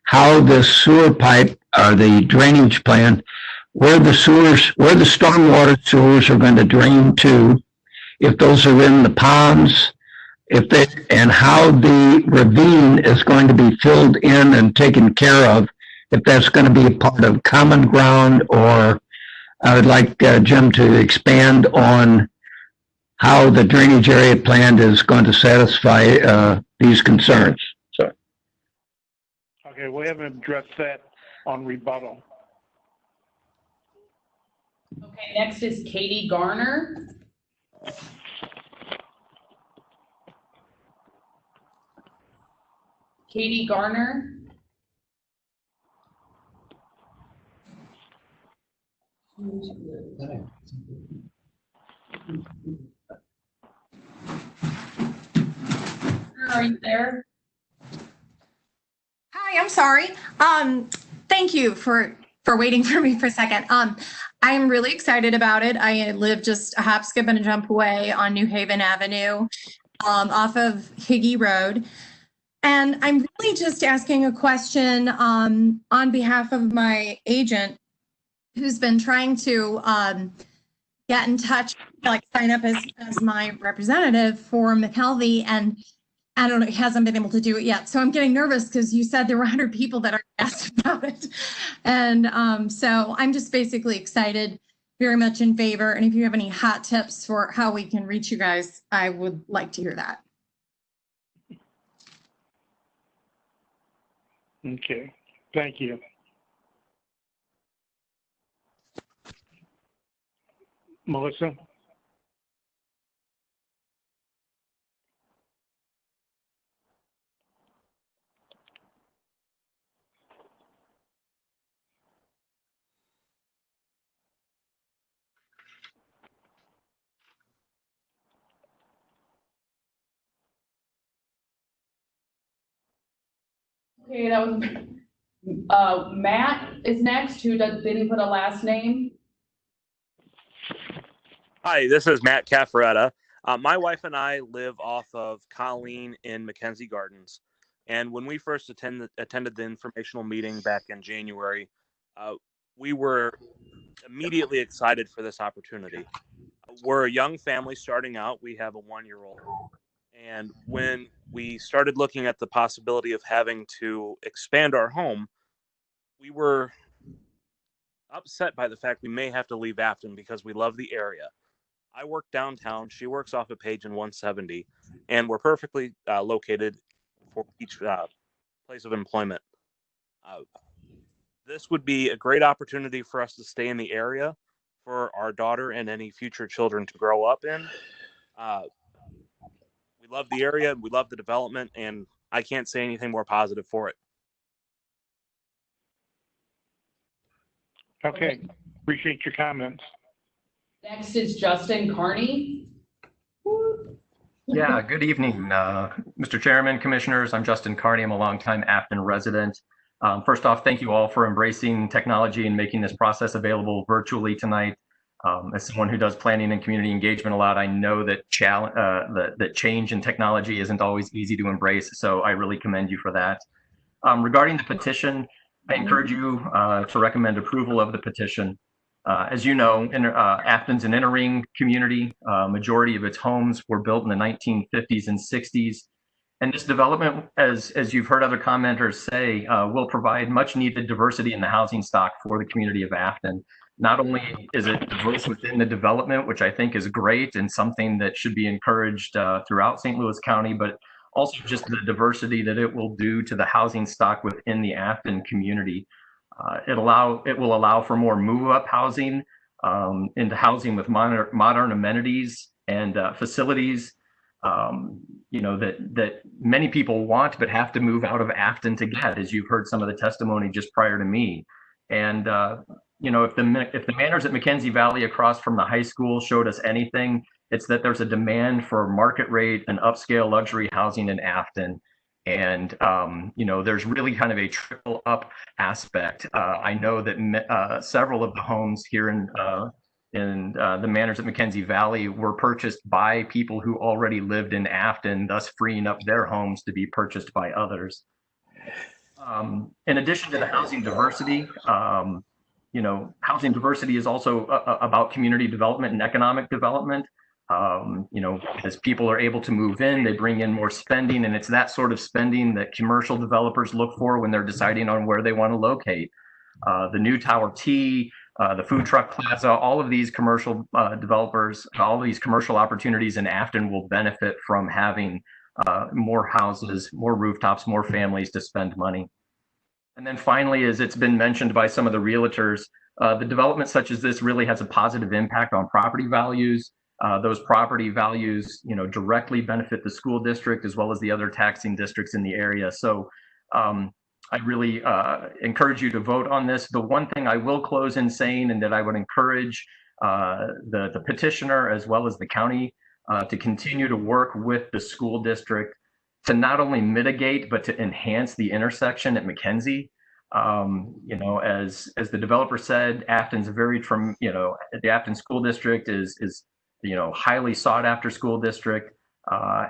how the sewer pipe or the drainage plan, where the stormwater sewers are going to drain to, if those are in the ponds, and how the ravine is going to be filled in and taken care of, if that's going to be a part of common ground, or I would like Jim to expand on how the drainage area plan is going to satisfy these concerns. So. Okay, we haven't addressed that on rebuttal. Okay, next is Katie Garner. Katie Garner. Are you there? Hi, I'm sorry. Thank you for for waiting for me for a second. I'm really excited about it. I live just a hop, skip, and a jump away on New Haven Avenue, off of Higgey Road. And I'm really just asking a question on behalf of my agent, who's been trying to get in touch, like sign up as my representative for McKelvey, and I don't know, he hasn't been able to do it yet. So I'm getting nervous because you said there were 100 people that are asked about it. And so I'm just basically excited, very much in favor. And if you have any hot tips for how we can reach you guys, I would like to hear that. Okay, thank you. Melissa? Okay, that was Matt is next, who didn't put a last name. Hi, this is Matt Caffaretta. My wife and I live off of Colleen in Mackenzie Gardens. And when we first attended the informational meeting back in January, we were immediately excited for this opportunity. We're a young family starting out. We have a 1-year-old. And when we started looking at the possibility of having to expand our home, we were upset by the fact we may have to leave Afton because we love the area. I work downtown. She works off of Page and 170, and we're perfectly located for each place of employment. This would be a great opportunity for us to stay in the area for our daughter and any future children to grow up in. We love the area, we love the development, and I can't say anything more positive for it. Okay, appreciate your comments. Next is Justin Carney. Yeah, good evening, Mr. Chairman, Commissioners. I'm Justin Carney. I'm a longtime Afton resident. First off, thank you all for embracing technology and making this process available virtually tonight. As someone who does planning and community engagement a lot, I know that that change in technology isn't always easy to embrace, so I really commend you for that. Regarding the petition, I encourage you to recommend approval of the petition. As you know, Afton's an inner ring community. Majority of its homes were built in the 1950s and 60s. And this development, as you've heard other commenters say, will provide much needed diversity in the housing stock for the community of Afton. Not only is it diverse within the development, which I think is great and something that should be encouraged throughout St. Louis County, but also just the diversity that it will do to the housing stock within the Afton community. It will allow for more move-up housing into housing with modern amenities and facilities, that many people want but have to move out of Afton to get, as you've heard some of the testimony just prior to me. And if the manors at Mackenzie Valley across from the high school showed us anything, it's that there's a demand for market rate and upscale luxury housing in Afton. And, there's really kind of a trickle up aspect. I know that several of the homes here in the manors at Mackenzie Valley were purchased by people who already lived in Afton, thus freeing up their homes to be purchased by others. In addition to the housing diversity, housing diversity is also about community development and economic development. As people are able to move in, they bring in more spending, and it's that sort of spending that commercial developers look for when they're deciding on where they want to locate. The new Tower T, the food truck plaza, all of these commercial developers, all of these commercial opportunities in Afton will benefit from having more houses, more rooftops, more families to spend money. And then finally, as it's been mentioned by some of the realtors, the development such as this really has a positive impact on property values. Those property values, directly benefit the school district as well as the other taxing districts in the area. So I really encourage you to vote on this. The one thing I will close in saying, and that I would encourage the petitioner as well as the county to continue to work with the school district to not only mitigate, but to enhance the intersection at Mackenzie. As the developer said, Afton's the Afton School District is highly sought after school district.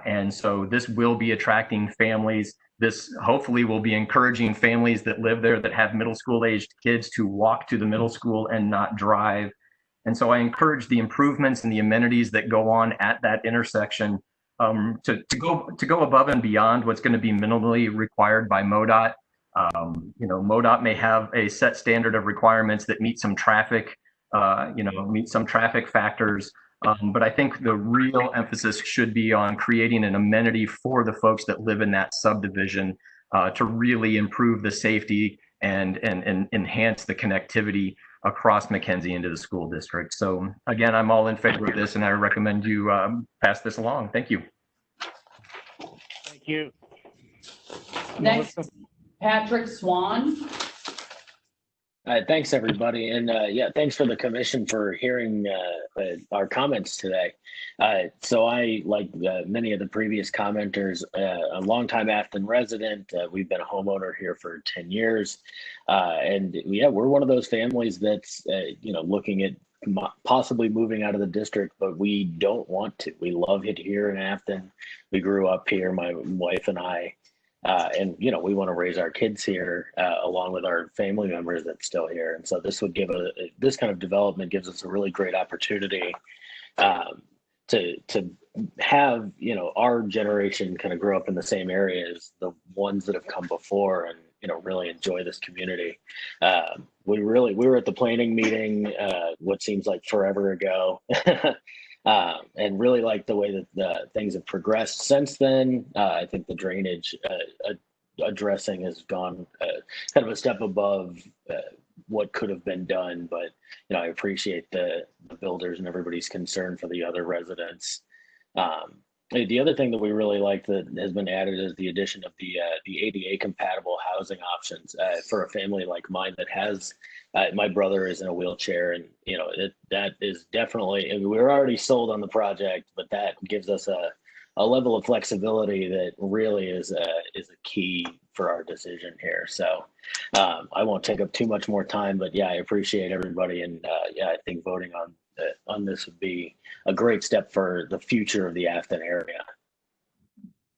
And so this will be attracting families. This hopefully will be encouraging families that live there that have middle school aged kids to walk to the middle school and not drive. And so I encourage the improvements and the amenities that go on at that intersection to go above and beyond what's going to be minimally required by MoDOT. MoDOT may have a set standard of requirements that meet some traffic factors. But I think the real emphasis should be on creating an amenity for the folks that live in that subdivision to really improve the safety and enhance the connectivity across Mackenzie into the school district. So again, I'm all in favor of this, and I recommend you pass this along. Thank you. Thank you. Next, Patrick Swan. Thanks, everybody. And thanks for the commission for hearing our comments today. So I, like many of the previous commenters, a longtime Afton resident. We've been a homeowner here for 10 years. And we're one of those families that's, looking at possibly moving out of the district, but we don't want to. We love it here in Afton. We grew up here, my wife and I. And we want to raise our kids here along with our family members that's still here. And so this would this kind of development gives us a really great opportunity to have our generation kind of grow up in the same area as the ones that have come before, and really enjoy this community. We were at the planning meeting what seems like forever ago. And really like the way that things have progressed since then. I think the drainage addressing has gone kind of a step above what could have been done. But I appreciate the builders and everybody's concern for the other residents. The other thing that we really like that has been added is the addition of the ADA compatible housing options for a family like mine that has. My brother is in a wheelchair, and that is definitely. And we're already sold on the project, but that gives us a level of flexibility that really is a key for our decision here. So I won't take up too much more time, but I appreciate everybody, and I think voting on this would be a great step for the future of the Afton area.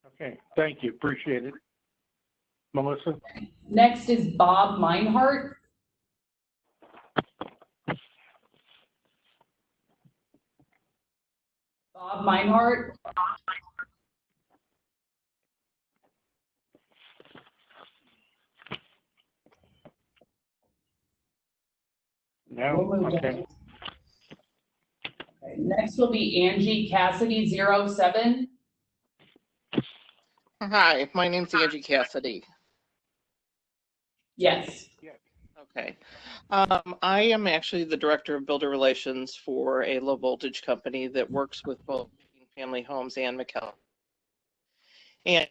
Okay, thank you. Appreciate it. Melissa? Next is Bob Meinhardt. Bob Meinhardt. No? Okay. Next will be Angie Cassidy, 07. Hi, my name's Angie Cassidy. Yes. Okay. I am actually the director of builder relations for a low voltage company that works with both McKelvey Homes and McKelvey. And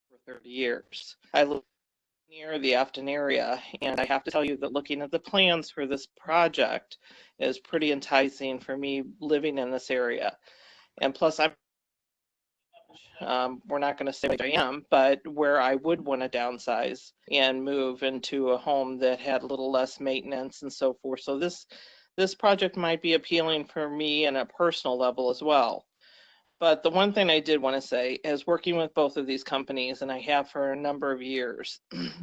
for 30 years, I live near the Afton area, and I have to tell you that looking at the plans for this project is pretty enticing for me living in this area. And plus, we're not going to say which I am, but where I would want to downsize and move into a home that had a little less maintenance and so forth. So this project might be appealing for me on a personal level as well. But the one thing I did want to say is working with both of these companies, and I have for a number of years,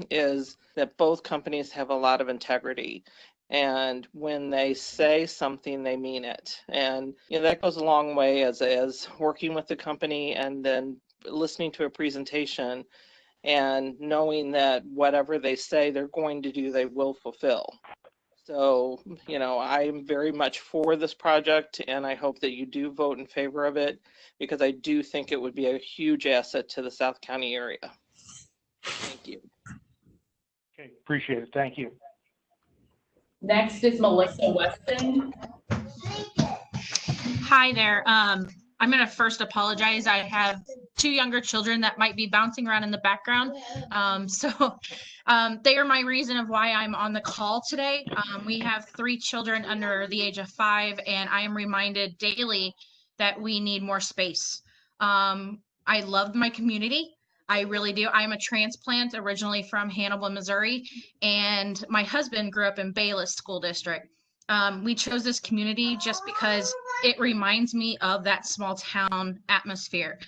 is that both companies have a lot of integrity. And when they say something, they mean it. And that goes a long way as working with the company and then listening to a presentation and knowing that whatever they say they're going to do, they will fulfill. So, I'm very much for this project, and I hope that you do vote in favor of it, because I do think it would be a huge asset to the South County area. Thank you. Okay, appreciate it. Thank you. Next is Melissa Weston. Hi there. I'm going to first apologize. I have 2 younger children that might be bouncing around in the background. So they are my reason of why I'm on the call today. We have 3 children under the age of 5, and I am reminded daily that we need more space. I love my community. I really do. I'm a transplant originally from Hannibal, Missouri, and my husband grew up in Bayless School District. We chose this community just because it reminds me of that small town atmosphere.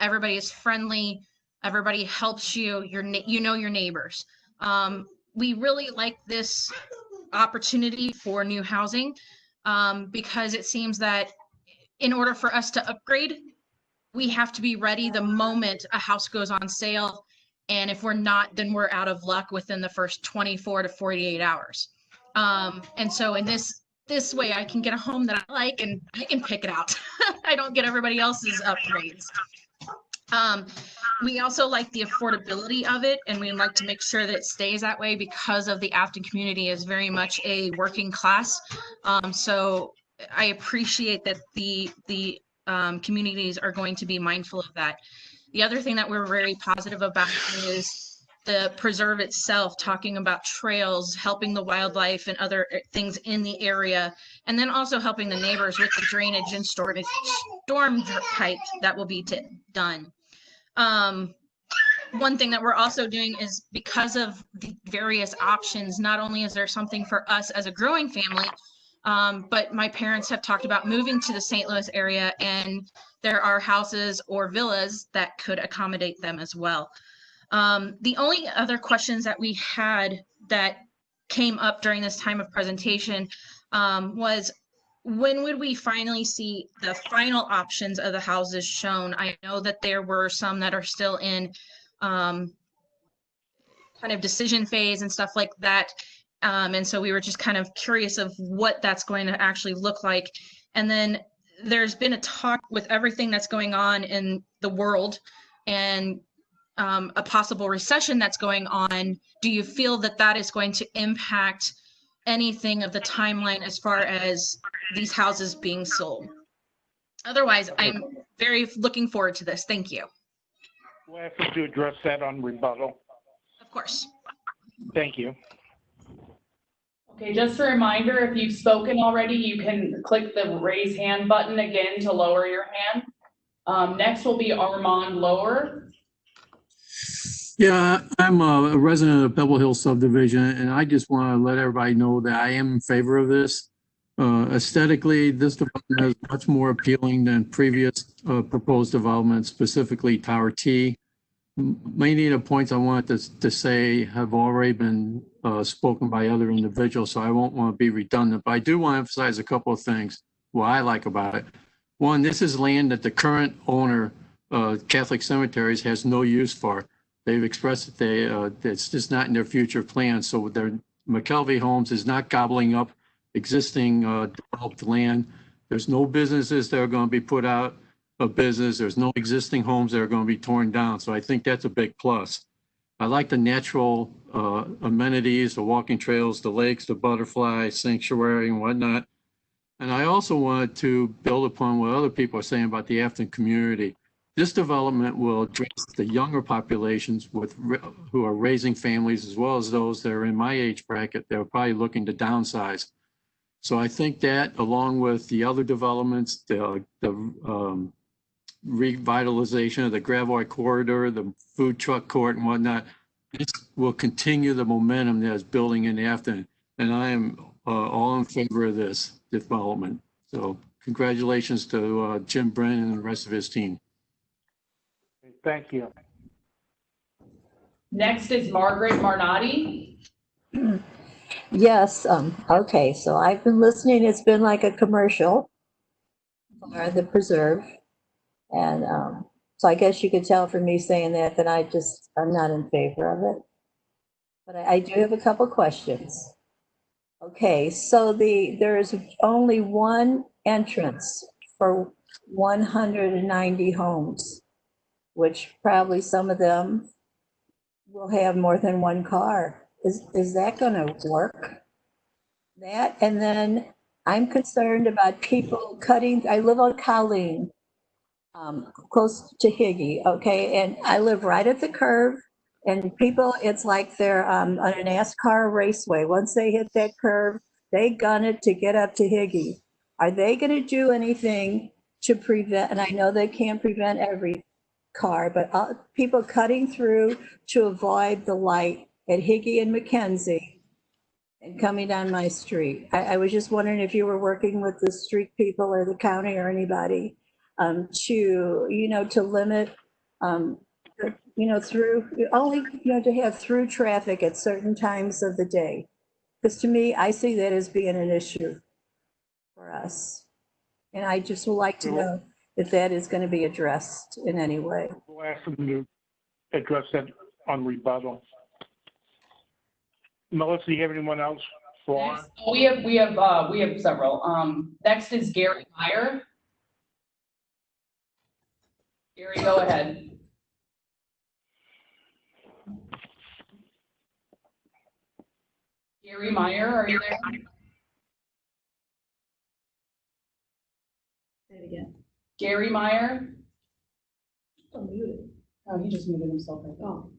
Everybody is friendly. Everybody helps you. You know your neighbors. We really like this opportunity for new housing because it seems that in order for us to upgrade, we have to be ready the moment a house goes on sale. And if we're not, then we're out of luck within the first 24 to 48 hours. And so in this way, I can get a home that I like and I can pick it out. I don't get everybody else's upgrades. We also like the affordability of it, and we like to make sure that it stays that way because of the Afton community is very much a working class. So I appreciate that the communities are going to be mindful of that. The other thing that we're very positive about is the preserve itself, talking about trails, helping the wildlife and other things in the area, and then also helping the neighbors with the drainage and storm pipe that will be done. One thing that we're also doing is because of the various options, not only is there something for us as a growing family, but my parents have talked about moving to the St. Louis area, and there are houses or villas that could accommodate them as well. The only other questions that we had that came up during this time of presentation was, when would we finally see the final options of the houses shown? I know that there were some that are still in kind of decision phase and stuff like that. And so we were just kind of curious of what that's going to actually look like. And then there's been a talk with everything that's going on in the world and a possible recession that's going on. Do you feel that that is going to impact anything of the timeline as far as these houses being sold? Otherwise, I'm very looking forward to this. Thank you. We'll ask you to address that on rebuttal. Of course. Thank you. Okay, just a reminder, if you've spoken already, you can click the raise hand button again to lower your hand. Next will be Armand Lower. Yeah, I'm a resident of Pebble Hill subdivision, and I just want to let everybody know that I am in favor of this. Aesthetically, this development is much more appealing than previous proposed developments, specifically Tower T. Many of the points I wanted to say have already been spoken by other individuals, so I won't want to be redundant, but I do want to emphasize a couple of things, what I like about it. One, this is land that the current owner, Catholic Cemeteries, has no use for. They've expressed that it's just not in their future plans. So their McKelvey Homes is not gobbling up existing developed land. There's no businesses that are going to be put out of business. There's no existing homes that are going to be torn down. So I think that's a big plus. I like the natural amenities, the walking trails, the lakes, the butterfly sanctuary and whatnot. And I also wanted to build upon what other people are saying about the Afton community. This development will address the younger populations who are raising families, as well as those that are in my age bracket that are probably looking to downsize. So I think that, along with the other developments, the revitalization of the Gravois corridor, the food truck court and whatnot, this will continue the momentum that is building in Afton. And I am all in favor of this development. So congratulations to Jim Brennan and the rest of his team. Thank you. Next is Margaret Marnotti. Yes, okay, so I've been listening. It's been like a commercial for the preserve. And so I guess you could tell from me saying that I'm not in favor of it. But I do have a couple questions. Okay, so there's only one entrance for 190 homes, which probably some of them will have more than one car. Is that going to work? That, and then I'm concerned about people cutting. I live on Colleen, close to Higgy, okay, and I live right at the curve, and people, it's like they're on a NASCAR raceway. Once they hit that curve, they gun it to get up to Higgy. Are they going to do anything to prevent, and I know they can't prevent everything, car, but people cutting through to avoid the light at Hickey and Mackenzie and coming down my street. I was just wondering if you were working with the street people or the county or anybody to limit, through, only, to have through traffic at certain times of the day. Because to me, I see that as being an issue for us. And I just would like to know if that is going to be addressed in any way. We'll ask them to address that on rebuttal. Melissa, do you have anyone else? Next, we have several. Next is Gary Meyer. Gary, go ahead. Gary Meyer, are you there? Say it again. Gary Meyer? Oh, muted. Oh, he just muted himself. Oh.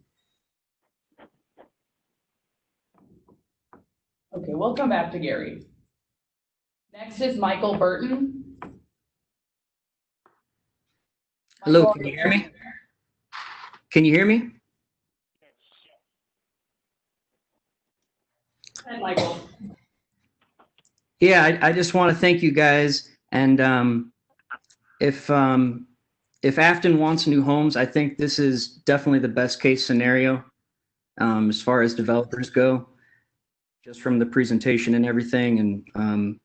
Okay, we'll come back to Gary. Next is Michael Burton. Hello, can you hear me? Can you hear me? Hi, Michael. Yeah, I just want to thank you guys. And if Afton wants new homes, I think this is definitely the best case scenario as far as developers go, just from the presentation and everything. And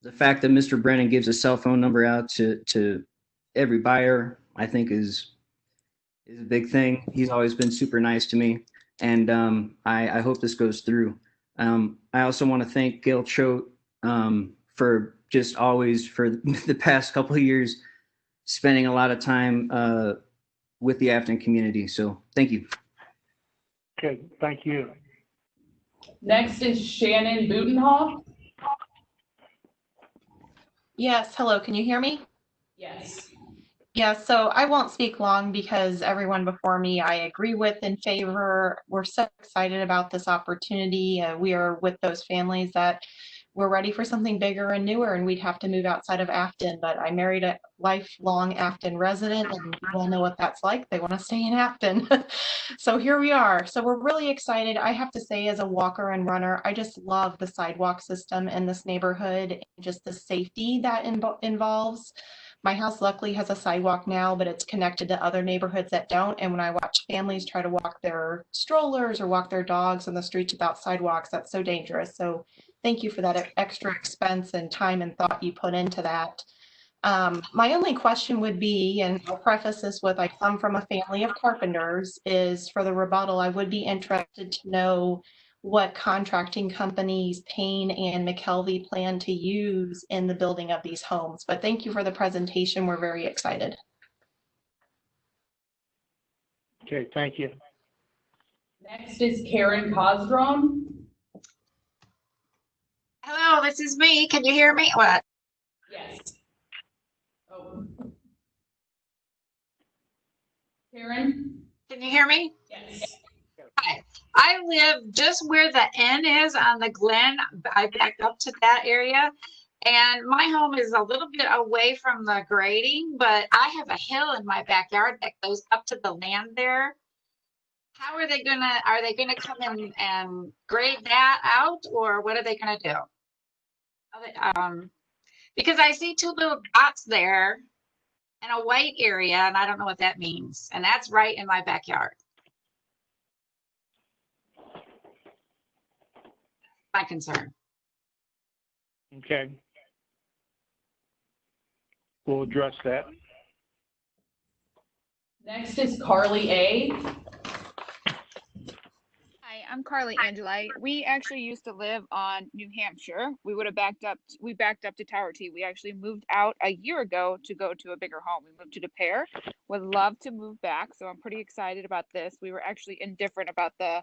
the fact that Mr. Brennan gives a cell phone number out to every buyer, I think is a big thing. He's always been super nice to me, and I hope this goes through. I also want to thank Gail Choate for just always, for the past couple of years, spending a lot of time with the Afton community. So thank you. Okay, thank you. Next is Shannon Butenhoff. Yes, hello, can you hear me? Yes. Yeah, so I won't speak long because everyone before me I agree with, in favor. We're so excited about this opportunity. We are with those families that we're ready for something bigger and newer, and we'd have to move outside of Afton. But I married a lifelong Afton resident, and you all know what that's like. They want to stay in Afton. So here we are. So we're really excited. I have to say, as a walker and runner, I just love the sidewalk system in this neighborhood and just the safety that involves. My house luckily has a sidewalk now, but it's connected to other neighborhoods that don't. And when I watch families try to walk their strollers or walk their dogs on the streets without sidewalks, that's so dangerous. So thank you for that extra expense and time and thought you put into that. My only question would be, and I'll preface this with, I come from a family of carpenters, is for the rebuttal, I would be interested to know what contracting companies P.E.U and McKelvey plan to use in the building of these homes. But thank you for the presentation. We're very excited. Okay, thank you. Next is Karen Cosdrom. Hello, this is me. Can you hear me? What? Yes. Oh. Karen? Can you hear me? Yes. Hi. I live just where the N is on the Glen. I backed up to that area. And my home is a little bit away from the grading, but I have a hill in my backyard that goes up to the land there. How are they gonna come in and grade that out, or what are they gonna do? Because I see two little dots there and a white area, and I don't know what that means. And that's right in my backyard. My concern. Okay. We'll address that. Next is Carly A. Hi, I'm Carly Angeli. We actually used to live on New Hampshire. We backed up to Tower T. We actually moved out a year ago to go to a bigger home. We moved to De Pere. Would love to move back, so I'm pretty excited about this. We were actually indifferent about the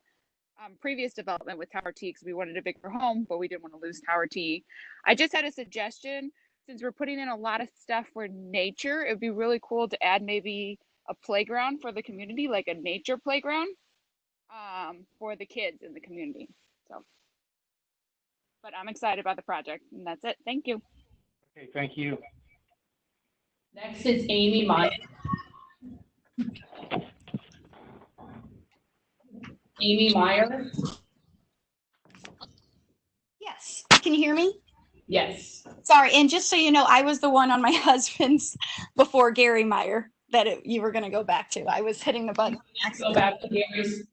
previous development with Tower T because we wanted a bigger home, but we didn't want to lose Tower T. I just had a suggestion. Since we're putting in a lot of stuff for nature, it'd be really cool to add maybe a playground for the community, like a nature playground for the kids in the community. So, but I'm excited about the project, and that's it. Thank you. Okay, thank you. Next is Amy Meyer. Amy Meyer? Yes. Can you hear me? Yes. Sorry. And just so you know, I was the one on my husband's before Gary Meyer that you were going to go back to. I was hitting the button. Go back to Gary's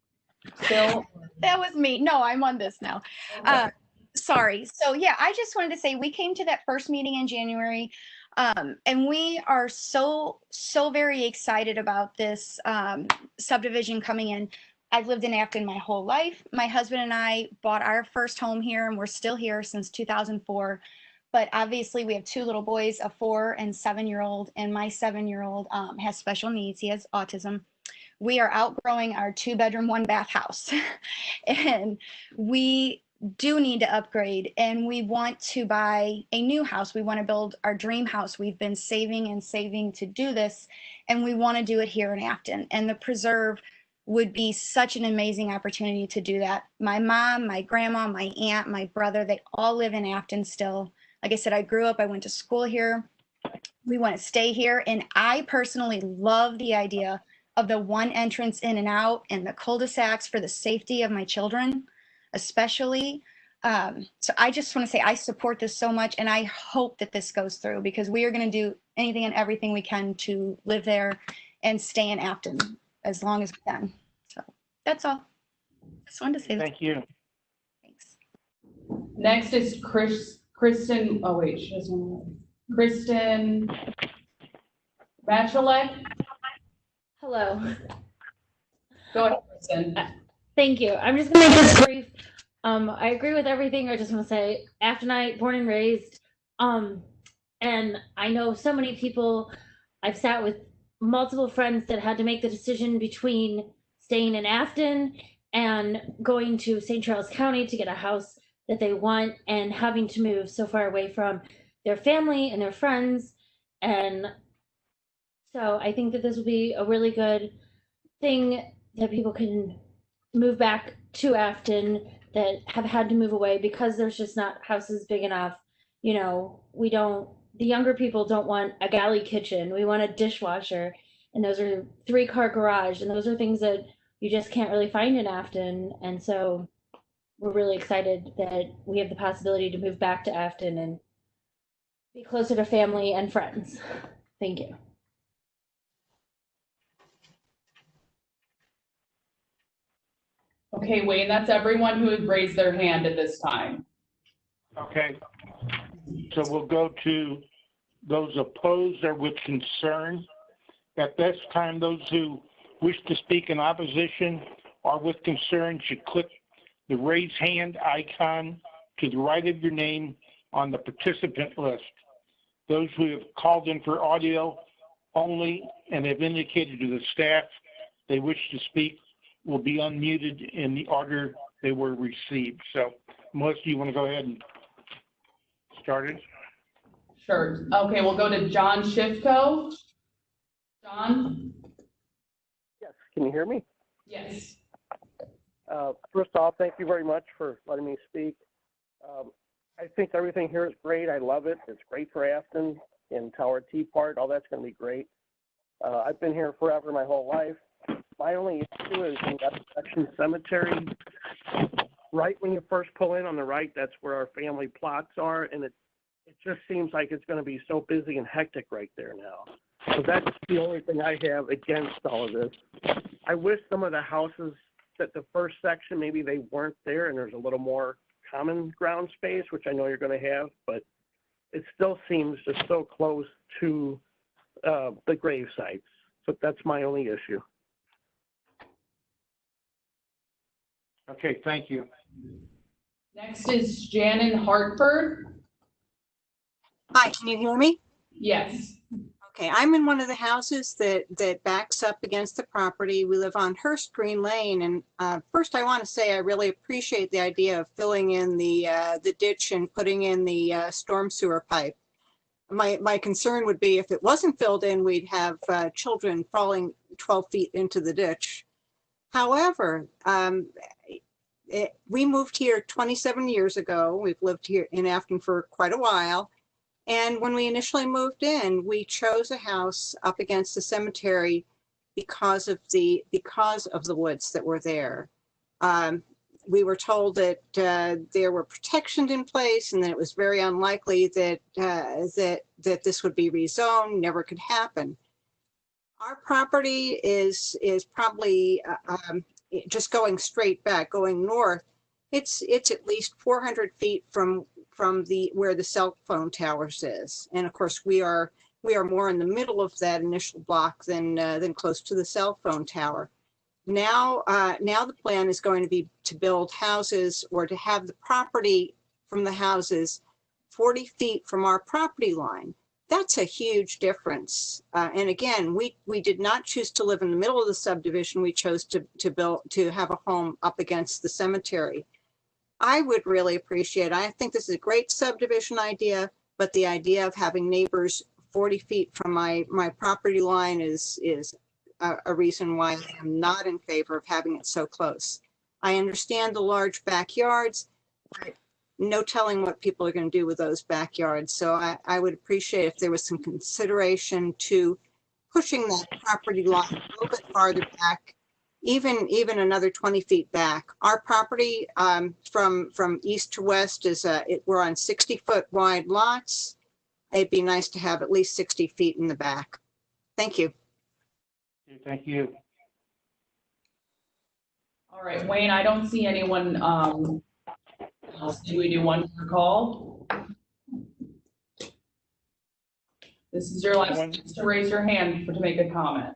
still. That was me. No, I'm on this now. Okay. Sorry. So yeah, I just wanted to say we came to that first meeting in January, and we are so very excited about this subdivision coming in. I've lived in Afton my whole life. My husband and I bought our first home here, and we're still here since 2004. But obviously, we have two little boys, a 4- and 7-year-old, and my 7-year-old has special needs. He has autism. We are outgrowing our 2-bedroom, 1-bath house, and we do need to upgrade, and we want to buy a new house. We want to build our dream house. We've been saving and saving to do this, and we want to do it here in Afton. And the preserve would be such an amazing opportunity to do that. My mom, my grandma, my aunt, my brother, they all live in Afton still. Like I said, I grew up, I went to school here. We want to stay here. And I personally love the idea of the one entrance in and out and the cul-de-sacs for the safety of my children, especially. So I just want to say I support this so much, and I hope that this goes through, because we are going to do anything and everything we can to live there and stay in Afton as long as we can. So that's all. Just wanted to say that. Thank you. Thanks. Next is Kristen. Oh wait, she has one. Kristen Bachelek. Hello. Go ahead, Kristen. Thank you. I'm just going to make this brief. I agree with everything. I just want to say, Aftonite, born and raised. And I know so many people. I've sat with multiple friends that had to make the decision between staying in Afton and going to St. Charles County to get a house that they want, and having to move so far away from their family and their friends. And so I think that this will be a really good thing that people can move back to Afton that have had to move away because there's just not houses big enough. You know, the younger people don't want a galley kitchen. We want a dishwasher, and those are 3-car garage. And those are things that you just can't really find in Afton. And so we're really excited that we have the possibility to move back to Afton and be closer to family and friends. Thank you. Okay, Wayne, that's everyone who had raised their hand at this time. Okay. So we'll go to those opposed or with concern. At this time, those who wish to speak in opposition or with concern should click the raise hand icon to the right of your name on the participant list. Those who have called in for audio only and have indicated to the staff they wish to speak will be unmuted in the order they were received. So, Melissa, you want to go ahead and start it? Sure. Okay, we'll go to John Shifko. John? Yes, can you hear me? Yes. First off, thank you very much for letting me speak. I think everything here is great. I love it. It's great for Afton and Tower T part. All that's going to be great. I've been here forever, my whole life. My only issue is in that section cemetery. Right when you first pull in on the right, that's where our family plots are, and it just seems like it's going to be so busy and hectic right there now. So that's the only thing I have against all of this. I wish some of the houses that the first section, maybe they weren't there and there's a little more common ground space, which I know you're going to have, but it still seems just so close to the grave sites. So that's my only issue. Okay, thank you. Next is Shannon Hartford. Hi, can you hear me? Yes. Okay, I'm in one of the houses that backs up against the property. We live on Hurst Green Lane, and first I want to say I really appreciate the idea of filling in the ditch and putting in the storm sewer pipe. My concern would be if it wasn't filled in, we'd have children falling 12 feet into the ditch. However, we moved here 27 years ago. We've lived here in Afton for quite a while. And when we initially moved in, we chose a house up against the cemetery because of the woods that were there. We were told that there were protections in place, and that it was very unlikely that that this would be rezoned. Never could happen. Our property is probably just going straight back, going north. It's at least 400 feet from where the cell phone towers is, and of course we are more in the middle of that initial block than close to the cell phone tower. Now the plan is going to be to build houses, or to have the property from the houses 40 feet from our property line. That's a huge difference. And again, we did not choose to live in the middle of the subdivision. We chose to have a home up against the cemetery. I would really appreciate, I think this is a great subdivision idea, but the idea of having neighbors 40 feet from my property line is a reason why I am not in favor of having it so close. I understand the large backyards, but no telling what people are going to do with those backyards. So I would appreciate if there was some consideration to pushing that property line a little bit farther back, even another 20 feet back. Our property from east to west is we're on 60-foot wide lots. It'd be nice to have at least 60 feet in the back. Thank you. Thank you. All right, Wayne, I don't see anyone else. Do we do one more call? This is your last chance to raise your hand to make a comment.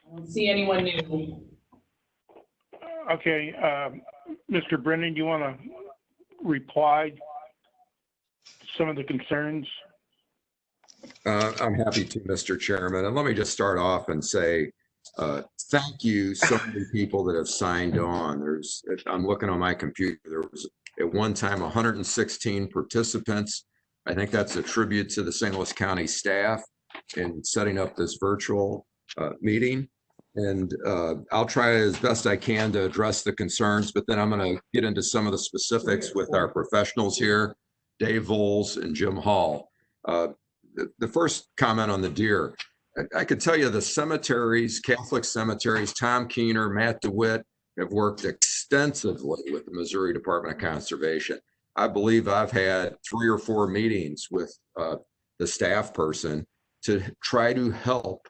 I don't see anyone new. Okay, Mr. Brennan, do you want to reply to some of the concerns? I'm happy to, Mr. Chairman. And let me just start off and say, thank you, so many people that have signed on. I'm looking on my computer, there was at one time 116 participants. I think that's a tribute to the St. Louis County staff in setting up this virtual meeting. And I'll try as best I can to address the concerns, but then I'm going to get into some of the specifics with our professionals here, Dave Volz and Jim Hall. The first comment on the deer, I could tell you the cemeteries, Catholic cemeteries, Tom Keener, Matt DeWitt have worked extensively with the Missouri Department of Conservation. I believe I've had 3 or 4 meetings with the staff person to try to help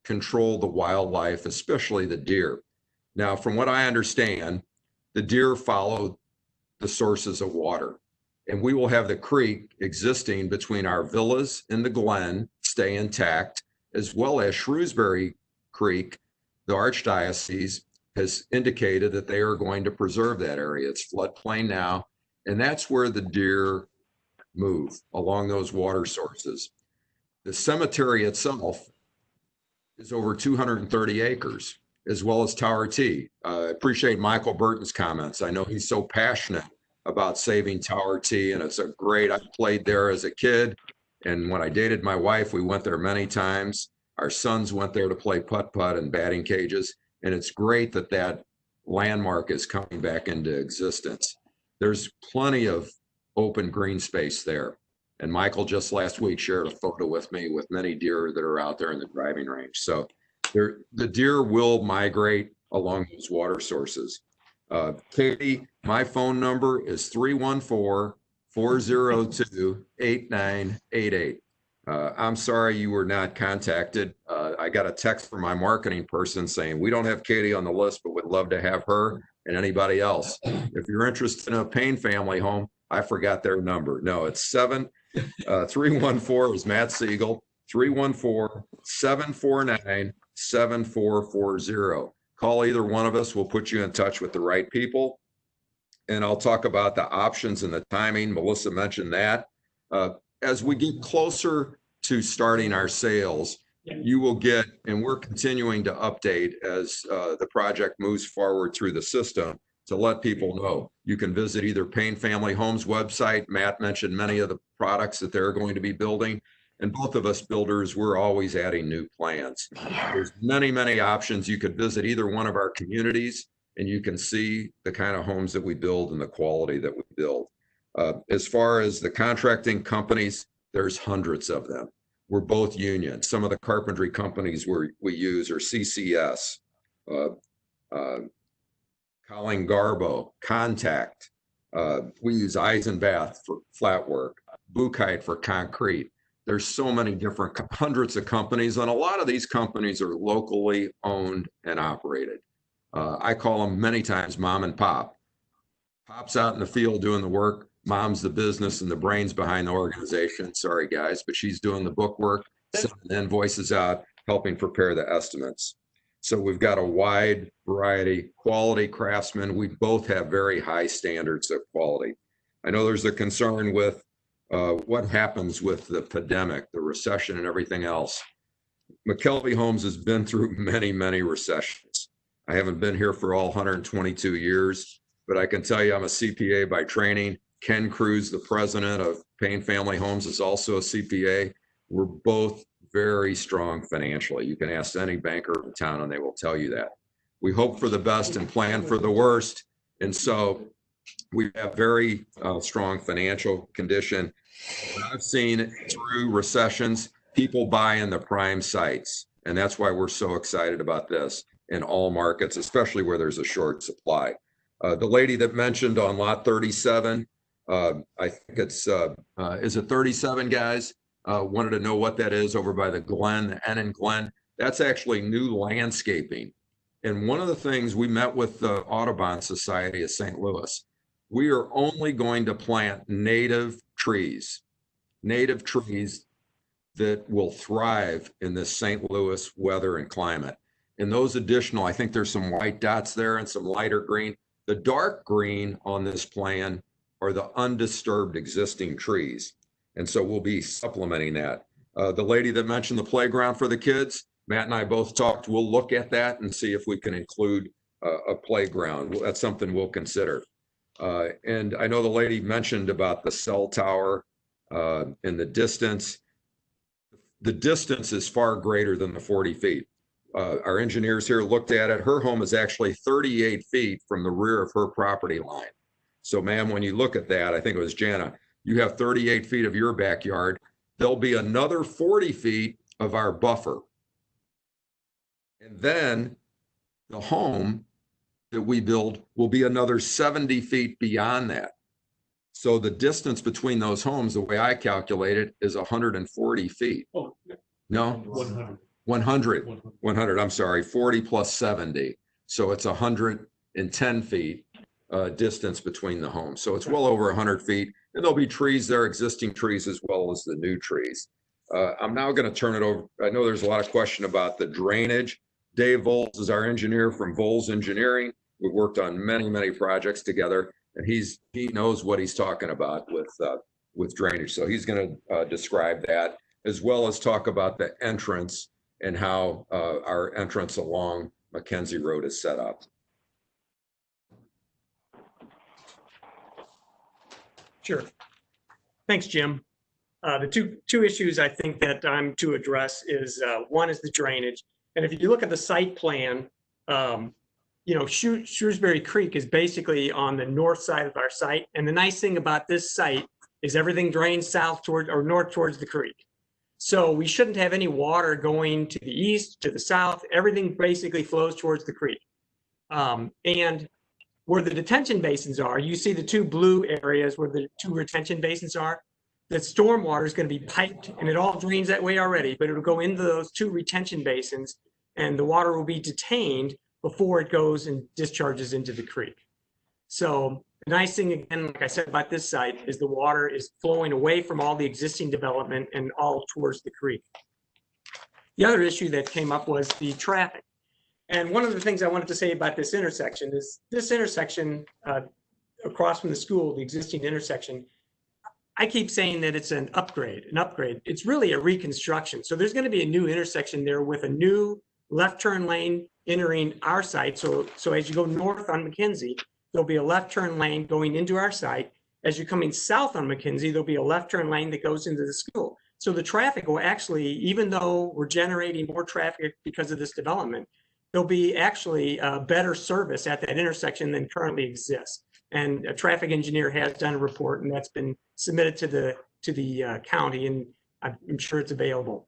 control the wildlife, especially the deer. Now, from what I understand, the deer follow the sources of water. And we will have the creek existing between our villas and the Glen stay intact, as well as Shrewsbury Creek. The Archdiocese has indicated that they are going to preserve that area. It's floodplain now, and that's where the deer move, along those water sources. The cemetery itself is over 230 acres, as well as Tower T. I appreciate Michael Burton's comments. I know he's so passionate about saving Tower T, and it's a great, I played there as a kid, and when I dated my wife, we went there many times. Our sons went there to play putt-putt and batting cages, and it's great that that landmark is coming back into existence. There's plenty of open green space there, and Michael just last week shared a photo with me with many deer that are out there in the driving range. So the deer will migrate along those water sources. Katie, my phone number is 314-402-8988. I'm sorry you were not contacted. I got a text from my marketing person saying, we don't have Katie on the list, but would love to have her and anybody else. If you're interested in a Payne family home, I forgot their number. No, it's 314 is Matt Siegel, 314-749-7440. Call either one of us. We'll put you in touch with the right people. And I'll talk about the options and the timing. Melissa mentioned that. As we get closer to starting our sales, you will get, and we're continuing to update as the project moves forward through the system to let people know. You can visit either Payne Family Homes website. Matt mentioned many of the products that they're going to be building. And both of us builders, we're always adding new plans. There's many, many options. You could visit either one of our communities and you can see the kind of homes that we build and the quality that we build. As far as the contracting companies, there's hundreds of them. We're both union. Some of the carpentry companies we use are CCS, Colleen Garbo, Contact. We use Eisenbath for flat work, Buchheit for concrete. There's so many different, hundreds of companies, and a lot of these companies are locally owned and operated. I call them many times mom and pop. Pop's out in the field doing the work. Mom's the business and the brains behind the organization. Sorry, guys, but she's doing the book work, sending invoices out, helping prepare the estimates. So we've got a wide variety, quality craftsmen. We both have very high standards of quality. I know there's a concern with what happens with the pandemic, the recession and everything else. McKelvey Homes has been through many, many recessions. I haven't been here for all 122 years, but I can tell you I'm a CPA by training. Ken Cruz, the president of Payne Family Homes, is also a CPA. We're both very strong financially. You can ask any banker in town and they will tell you that. We hope for the best and plan for the worst. And so we have very strong financial condition. I've seen through recessions, people buy in the prime sites. And that's why we're so excited about this in all markets, especially where there's a short supply. The lady that mentioned on lot 37, I think it's, is it 37, guys? Wanted to know what that is over by the Glen, the N and Glen. That's actually new landscaping. And one of the things we met with the Audubon Society of St. Louis, we are only going to plant native trees that will thrive in this St. Louis weather and climate. And those additional, I think there's some white dots there and some lighter green. The dark green on this plan are the undisturbed existing trees. And so we'll be supplementing that. The lady that mentioned the playground for the kids, Matt and I both talked, we'll look at that and see if we can include a playground. That's something we'll consider. And I know the lady mentioned about the cell tower and the distance. The distance is far greater than the 40 feet. Our engineers here looked at it. Her home is actually 38 feet from the rear of her property line. So ma'am, when you look at that, I think it was Jana, you have 38 feet of your backyard. There'll be another 40 feet of our buffer. And then the home that we build will be another 70 feet beyond that. So the distance between those homes, the way I calculate it, is 140 feet. Oh, no? 100, I'm sorry, 40 plus 70. So it's 110 feet distance between the homes. So it's well over 100 feet. And there'll be trees there, existing trees, as well as the new trees. I'm now going to turn it over. I know there's a lot of question about the drainage. Dave Volz is our engineer from Volz Engineering. We've worked on many, many projects together, and he knows what he's talking about with drainage. So he's going to describe that, as well as talk about the entrance and how our entrance along Mackenzie Road is set up. Sure. Thanks, Jim. The two issues I think that I'm to address is one is the drainage. And if you look at the site plan, you know, Shrewsbury Creek is basically on the north side of our site. And the nice thing about this site is everything drains south toward or north towards the creek. So we shouldn't have any water going to the east, to the south. Everything basically flows towards the creek. And where the detention basins are, you see the two blue areas where the two retention basins are. The stormwater is going to be piped, and it all drains that way already, but it'll go into those two retention basins, and the water will be detained before it goes and discharges into the creek. So the nice thing, again, like I said about this site, is the water is flowing away from all the existing development and all towards the creek. The other issue that came up was the traffic. And one of the things I wanted to say about this intersection is this intersection across from the school, the existing intersection, I keep saying that it's an upgrade. It's really a reconstruction. So there's going to be a new intersection there with a new left turn lane entering our site. So as you go north on Mackenzie, there'll be a left turn lane going into our site. As you're coming south on Mackenzie, there'll be a left turn lane that goes into the school. So the traffic will actually, even though we're generating more traffic because of this development, there'll be actually a better service at that intersection than currently exists. And a traffic engineer has done a report, and that's been submitted to the county. And I'm sure it's available.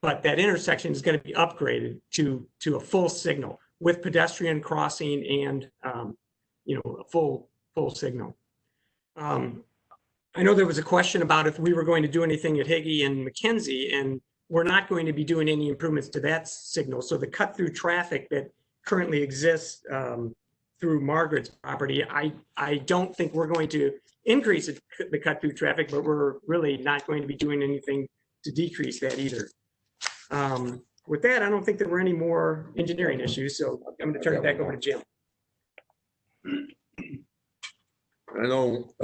But that intersection is going to be upgraded to a full signal with pedestrian crossing and, a full signal. I know there was a question about if we were going to do anything at Higgy and Mackenzie, and we're not going to be doing any improvements to that signal. So the cut through traffic that currently exists through Margaret's property, I don't think we're going to increase the cut through traffic, but we're really not going to be doing anything to decrease that either. With that, I don't think there were any more engineering issues, so I'm going to turn it back over to Jim. I know,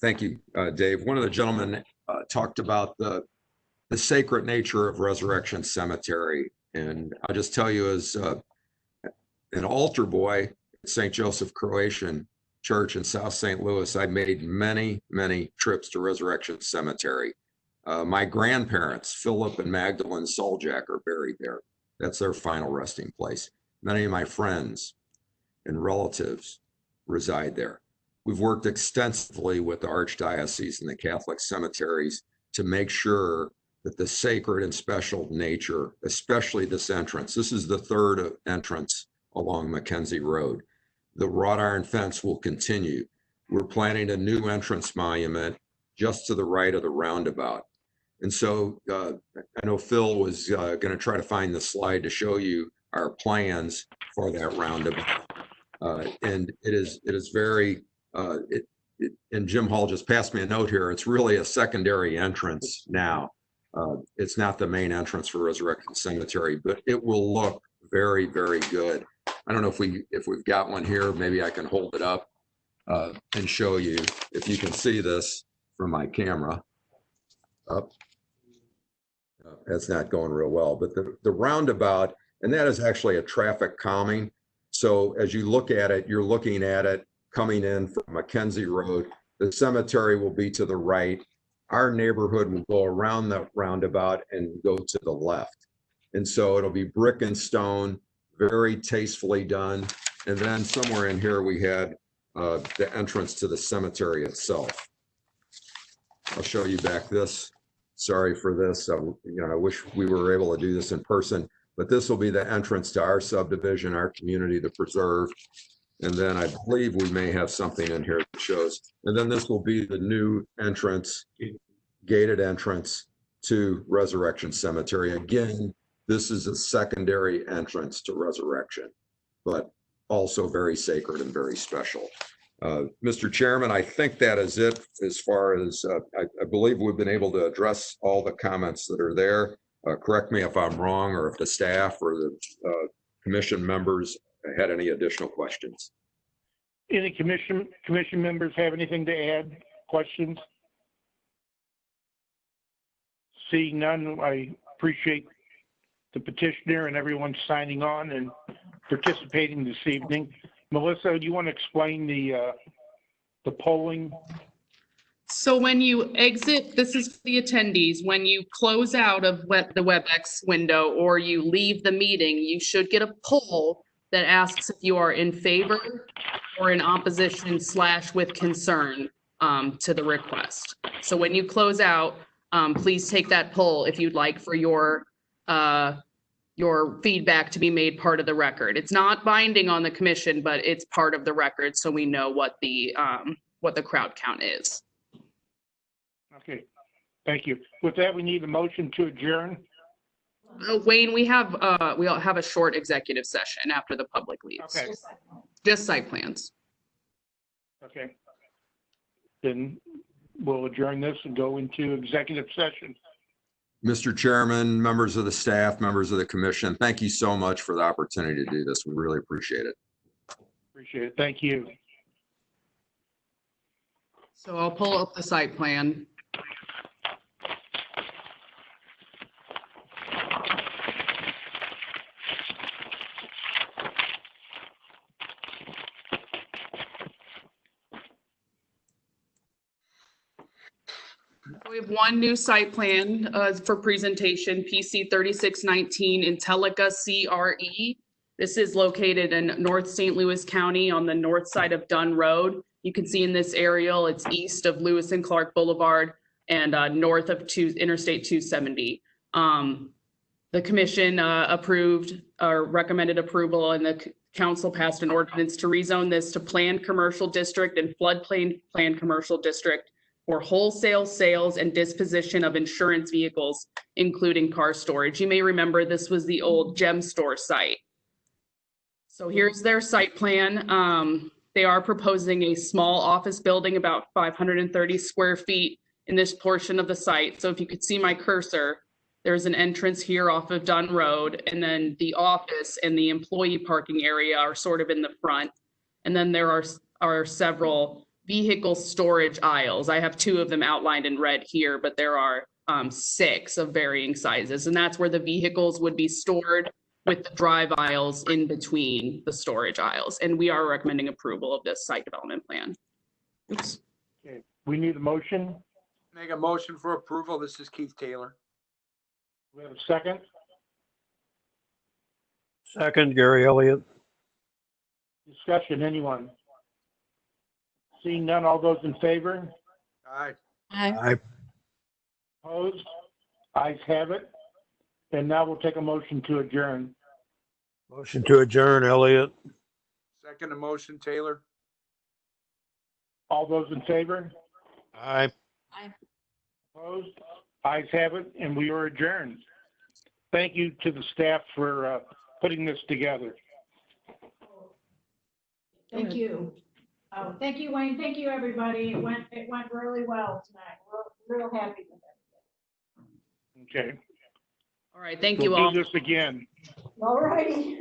thank you, Dave. One of the gentlemen talked about the sacred nature of Resurrection Cemetery. And I'll just tell you, as an altar boy at St. Joseph Croatian Church in South St. Louis, I made many, many trips to Resurrection Cemetery. My grandparents, Philip and Magdalene Soljak, are buried there. That's their final resting place. Many of my friends and relatives reside there. We've worked extensively with the Archdiocese and the Catholic cemeteries to make sure that the sacred and special nature, especially this entrance, this is the third entrance along Mackenzie Road. The wrought iron fence will continue. We're planning a new entrance monument just to the right of the roundabout. And so I know Phil was going to try to find the slide to show you our plans for that roundabout. And it is very, and Jim Hall just passed me a note here. It's really a secondary entrance now. It's not the main entrance for Resurrection Cemetery, but it will look very, very good. I don't know if we've got one here. Maybe I can hold it up and show you if you can see this from my camera. Up. That's not going real well, but the roundabout, and that is actually a traffic calming. So as you look at it, you're looking at it coming in from Mackenzie Road. The cemetery will be to the right. Our neighborhood will go around the roundabout and go to the left. And so it'll be brick and stone, very tastefully done. And then somewhere in here, we had the entrance to the cemetery itself. I'll show you back this. Sorry for this. I wish we were able to do this in person, but this will be the entrance to our subdivision, our community, the preserve. And then I believe we may have something in here that shows, and then this will be the new entrance, gated entrance to Resurrection Cemetery. Again, this is a secondary entrance to Resurrection, but also very sacred and very special. Mr. Chairman, I think that is it as far as, I believe we've been able to address all the comments that are there. Correct me if I'm wrong, or if the staff or the commission members had any additional questions. Any commission members have anything to add? Questions? Seeing none, I appreciate the petitioner and everyone signing on and participating this evening. Melissa, do you want to explain the polling? So when you exit, this is for the attendees, when you close out of the WebEx window or you leave the meeting, you should get a poll that asks if you are in favor or in opposition / with concern to the request. So when you close out, please take that poll if you'd like for your feedback to be made part of the record. It's not binding on the commission, but it's part of the record, so we know what the crowd count is. Okay, thank you. With that, we need a motion to adjourn. Wayne, we'll have a short executive session after the public leaves. Okay. Just site plans. Okay. Then we'll adjourn this and go into executive session. Mr. Chairman, members of the staff, members of the commission, thank you so much for the opportunity to do this. We really appreciate it. Appreciate it. Thank you. So I'll pull up the site plan. We have one new site plan for presentation, PC 3619 Intellica CRE. This is located in North St. Louis County on the north side of Dunn Road. You can see in this aerial, it's east of Lewis and Clark Boulevard and north of Interstate 270. The commission approved or recommended approval, and the council passed an ordinance to rezone this to planned commercial district and floodplain planned commercial district for wholesale sales and disposition of insurance vehicles, including car storage. You may remember this was the old Gem Store site. So here's their site plan. They are proposing a small office building about 530 square feet in this portion of the site. So if you could see my cursor, there's an entrance here off of Dunn Road, and then the office and the employee parking area are sort of in the front. And then there are several vehicle storage aisles. I have 2 of them outlined in red here, but there are 6 of varying sizes. And that's where the vehicles would be stored, with the drive aisles in between the storage aisles. And we are recommending approval of this site development plan. Oops. Okay, we need a motion. Make a motion for approval. This is Keith Taylor. We have a second. Second, Gary Elliott. Discussion, anyone? Seeing none, all those in favor? Aye. Aye. Opposed? Ayes have it. And now we'll take a motion to adjourn. Motion to adjourn, Elliott. Second motion, Taylor. All those in favor? Aye. Opposed? Ayes have it, and we are adjourned. Thank you to the staff for putting this together. Thank you. Oh, thank you, Wayne. Thank you, everybody. It went really well tonight. We're real happy with it. Okay. All right, thank you We'll all. do this again. All righty.